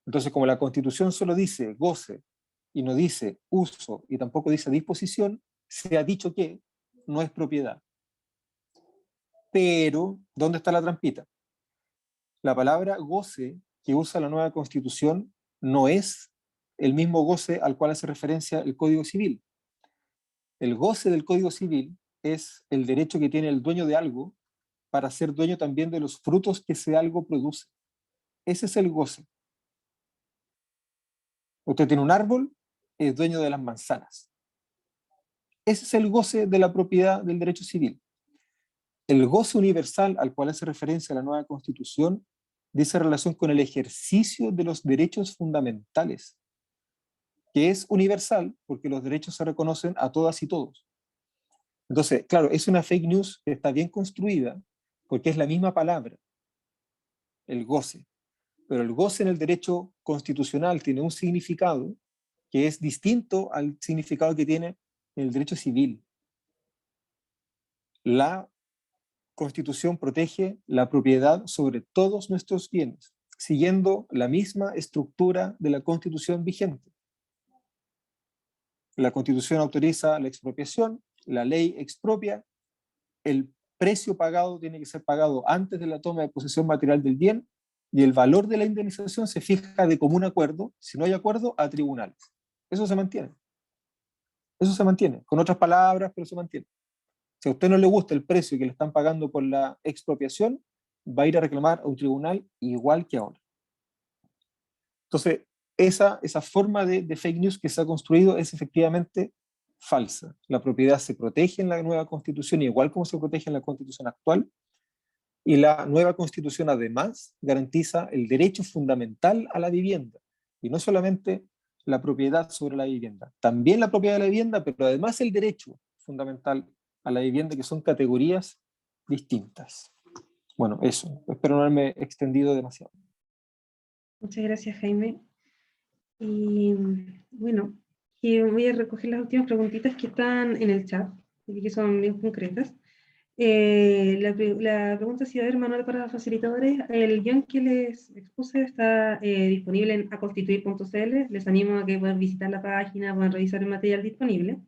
Entonces, como la Constitución solo dice goce y no dice uso y tampoco dice disposición, se ha dicho que no es propiedad. Pero, ¿dónde está la trampita? La palabra goce que usa la nueva Constitución no es el mismo goce al cual hace referencia el Código Civil. El goce del Código Civil es el derecho que tiene el dueño de algo para ser dueño también de los frutos que ese algo produce. Ese es el goce. Usted tiene un árbol, es dueño de las manzanas. Ese es el goce de la propiedad del derecho civil. El goce universal al cual hace referencia la nueva Constitución dice relación con el ejercicio de los derechos fundamentales, que es universal porque los derechos se reconocen a todas y todos. Entonces, claro, es una fake news que está bien construida porque es la misma palabra, el goce. Pero el goce en el derecho constitucional tiene un significado que es distinto al significado que tiene en el derecho civil. La Constitución protege la propiedad sobre todos nuestros bienes, siguiendo la misma estructura de la Constitución vigente. La Constitución autoriza la expropiación, la ley expropia, el precio pagado tiene que ser pagado antes de la toma de posesión material del bien, y el valor de la indemnización se fija de común acuerdo, si no hay acuerdo, a tribunales. Eso se mantiene. Eso se mantiene, con otras palabras, pero se mantiene. Si a usted no le gusta el precio que le están pagando por la expropiación, va a ir a reclamar a un tribunal igual que ahora. Entonces, esa forma de fake news que se ha construido es efectivamente falsa. La propiedad se protege en la nueva constitución, igual como se protege en la constitución actual, y la nueva constitución además garantiza el derecho fundamental a la vivienda, y no solamente la propiedad sobre la vivienda, también la propiedad de la vivienda, pero además el derecho fundamental a la vivienda, que son categorías distintas. Bueno, eso. Espero no haberme extendido demasiado. Muchas gracias, Jaime. Y bueno, y voy a recoger las últimas preguntitas que están en el chat, y que son bien concretas. La pregunta si va a haber manual para facilitadores. El guión que les expuse está disponible en aconstituir.cl. Les animo a que puedan visitar la página, puedan revisar el material disponible.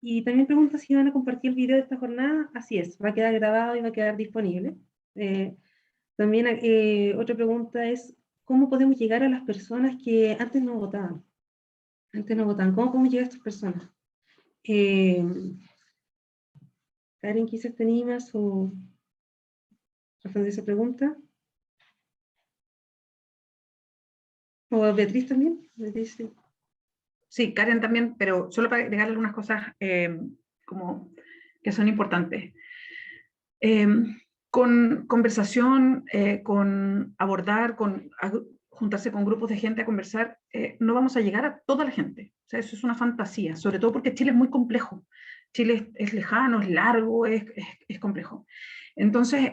Y también pregunta si van a compartir el video de esta jornada. Así es, va a quedar grabado y va a quedar disponible. También otra pregunta es, ¿cómo podemos llegar a las personas que antes no votaban? Antes no votaban. ¿Cómo podemos llegar a estas personas? Karen, quizás te animas o responder esa pregunta. ¿O Beatriz también? Beatriz, sí. Sí, Karen también, pero solo para agregar algunas cosas como que son importantes. Con conversación, con abordar, juntarse con grupos de gente a conversar, no vamos a llegar a toda la gente. O sea, eso es una fantasía, sobre todo porque Chile es muy complejo. Chile es lejano, es largo, es complejo. Entonces,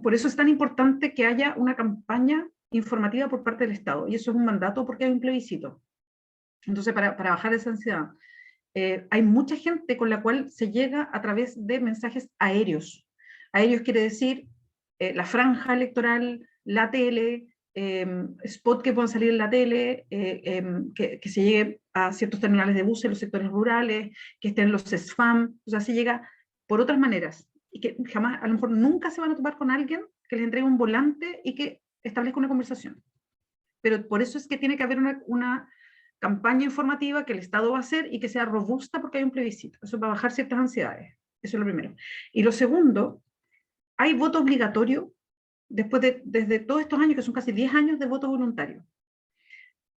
por eso es tan importante que haya una campaña informativa por parte del Estado, y eso es un mandato porque hay un plebiscito. Entonces, para bajar esa ansiedad, hay mucha gente con la cual se llega a través de mensajes aéreos. Aéreos quiere decir la franja electoral, la tele, spot que puedan salir en la tele, que se llegue a ciertos terminales de buses en los sectores rurales, que estén los SFAM, o sea, se llega por otras maneras, y que jamás, a lo mejor nunca se van a topar con alguien que les entregue un volante y que establezca una conversación. Pero por eso es que tiene que haber una campaña informativa que el Estado va a hacer y que sea robusta porque hay un plebiscito. Eso va a bajar ciertas ansiedades. Eso es lo primero. Y lo segundo, hay voto obligatorio desde todos estos años, que son casi 10 años de voto voluntario.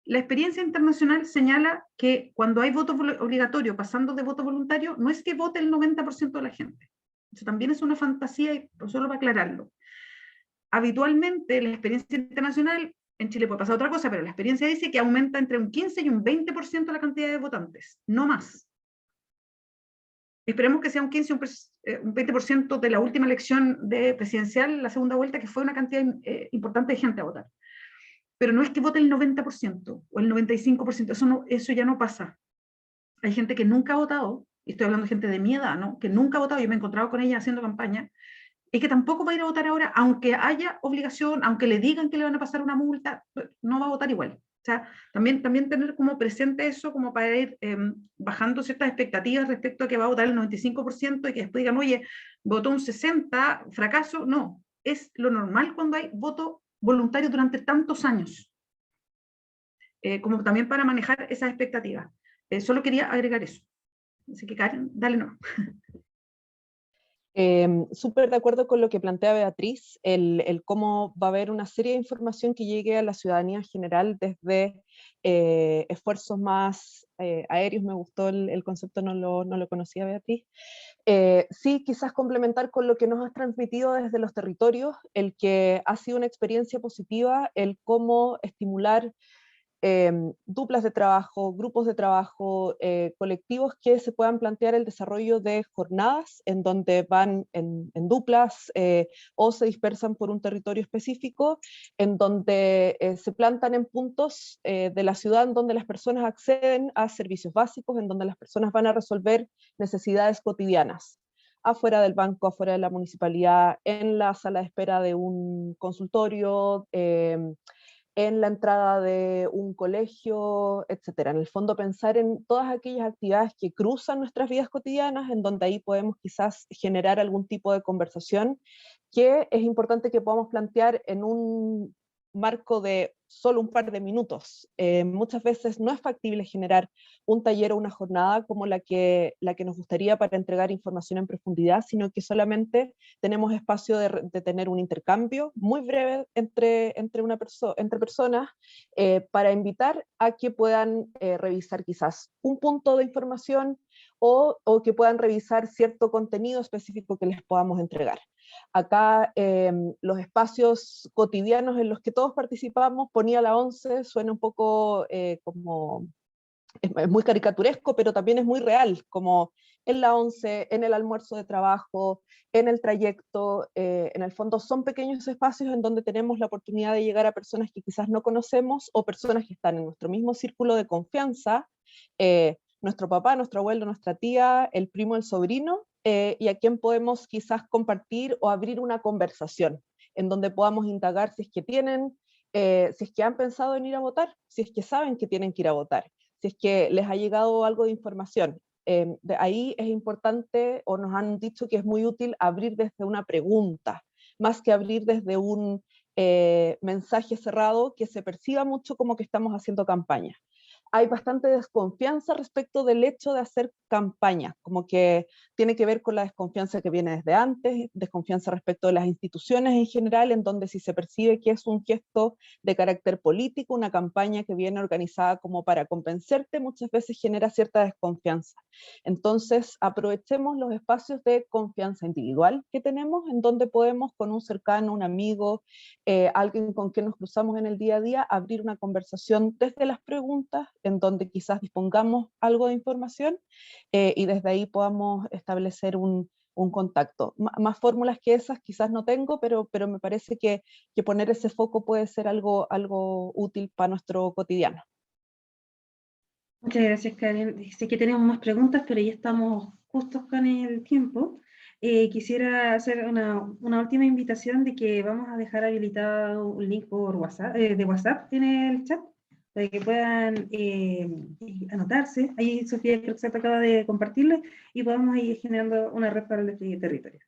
La experiencia internacional señala que cuando hay voto obligatorio pasando de voto voluntario, no es que vote el 90% de la gente. Eso también es una fantasía, y solo para aclararlo. Habitualmente, la experiencia internacional, en Chile puede pasar otra cosa, pero la experiencia dice que aumenta entre un 15 y un 20% la cantidad de votantes, no más. Esperemos que sea un 15 o un 20% de la última elección presidencial, la segunda vuelta, que fue una cantidad importante de gente a votar. Pero no es que vote el 90% o el 95%, eso ya no pasa. Hay gente que nunca ha votado, y estoy hablando de gente de mi edad, ¿no? Que nunca ha votado, yo me he encontrado con ella haciendo campaña, y que tampoco va a ir a votar ahora, aunque haya obligación, aunque le digan que le van a pasar una multa, no va a votar igual. O sea, también tener como presente eso, como para ir bajando ciertas expectativas respecto a que va a votar el 95% y que después digan, oye, votó un 60%, fracaso. No, es lo normal cuando hay voto voluntario durante tantos años, como también para manejar esas expectativas. Solo quería agregar eso. Así que Karen, dale no. Súper de acuerdo con lo que plantea Beatriz, el cómo va a haber una serie de información que llegue a la ciudadanía general desde esfuerzos más aéreos. Me gustó el concepto, no lo conocía Beatriz. Sí, quizás complementar con lo que nos has transmitido desde los territorios, el que ha sido una experiencia positiva, el cómo estimular duplas de trabajo, grupos de trabajo, colectivos que se puedan plantear el desarrollo de jornadas en donde van en duplas o se dispersan por un territorio específico, en donde se plantan en puntos de la ciudad en donde las personas acceden a servicios básicos, en donde las personas van a resolver necesidades cotidianas, afuera del banco, afuera de la municipalidad, en la sala de espera de un consultorio, en la entrada de un colegio, etcétera. En el fondo, pensar en todas aquellas actividades que cruzan nuestras vidas cotidianas, en donde ahí podemos quizás generar algún tipo de conversación que es importante que podamos plantear en un marco de solo un par de minutos. Muchas veces no es factible generar un taller o una jornada como la que nos gustaría para entregar información en profundidad, sino que solamente tenemos espacio de tener un intercambio muy breve entre personas para invitar a que puedan revisar quizás un punto de información o que puedan revisar cierto contenido específico que les podamos entregar. Acá los espacios cotidianos en los que todos participamos, ponía la 11, suena un poco como, es muy caricaturesco, pero también es muy real, como en la 11, en el almuerzo de trabajo, en el trayecto, en el fondo son pequeños espacios en donde tenemos la oportunidad de llegar a personas que quizás no conocemos o personas que están en nuestro mismo círculo de confianza, nuestro papá, nuestro abuelo, nuestra tía, el primo, el sobrino, y a quien podemos quizás compartir o abrir una conversación en donde podamos indagar si es que tienen, si es que han pensado en ir a votar, si es que saben que tienen que ir a votar, si es que les ha llegado algo de información. De ahí es importante, o nos han dicho que es muy útil abrir desde una pregunta, más que abrir desde un mensaje cerrado que se perciba mucho como que estamos haciendo campaña. Hay bastante desconfianza respecto del hecho de hacer campaña, como que tiene que ver con la desconfianza que viene desde antes, desconfianza respecto de las instituciones en general, en donde si se percibe que es un gesto de carácter político, una campaña que viene organizada como para convencerte, muchas veces genera cierta desconfianza. Entonces, aprovechemos los espacios de confianza individual que tenemos, en donde podemos con un cercano, un amigo, alguien con quien nos cruzamos en el día a día, abrir una conversación desde las preguntas, en donde quizás dispongamos algo de información y desde ahí podamos establecer un contacto. Más fórmulas que esas quizás no tengo, pero me parece que poner ese foco puede ser algo útil para nuestro cotidiano. Muchas gracias, Karen. Sé que tenemos más preguntas, pero ya estamos justos con el tiempo. Quisiera hacer una última invitación de que vamos a dejar habilitado un link por WhatsApp, de WhatsApp en el chat, para que puedan anotarse. Ahí Sofía creo que se acaba de compartirlo y podamos ir generando una red para el territorio.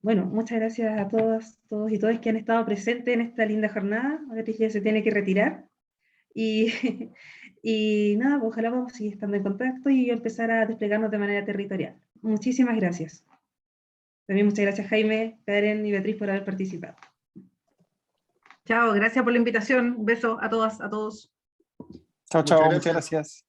Bueno, muchas gracias a todos y todas que han estado presentes en esta linda jornada. Patricia se tiene que retirar. Y nada, pues ojalá vamos a seguir estando en contacto y empezar a desplegarnos de manera territorial. Muchísimas gracias. También muchas gracias Jaime, Karen y Beatriz por haber participado. Chao, gracias por la invitación. Un beso a todas, a todos. Chao, chao, muchas gracias.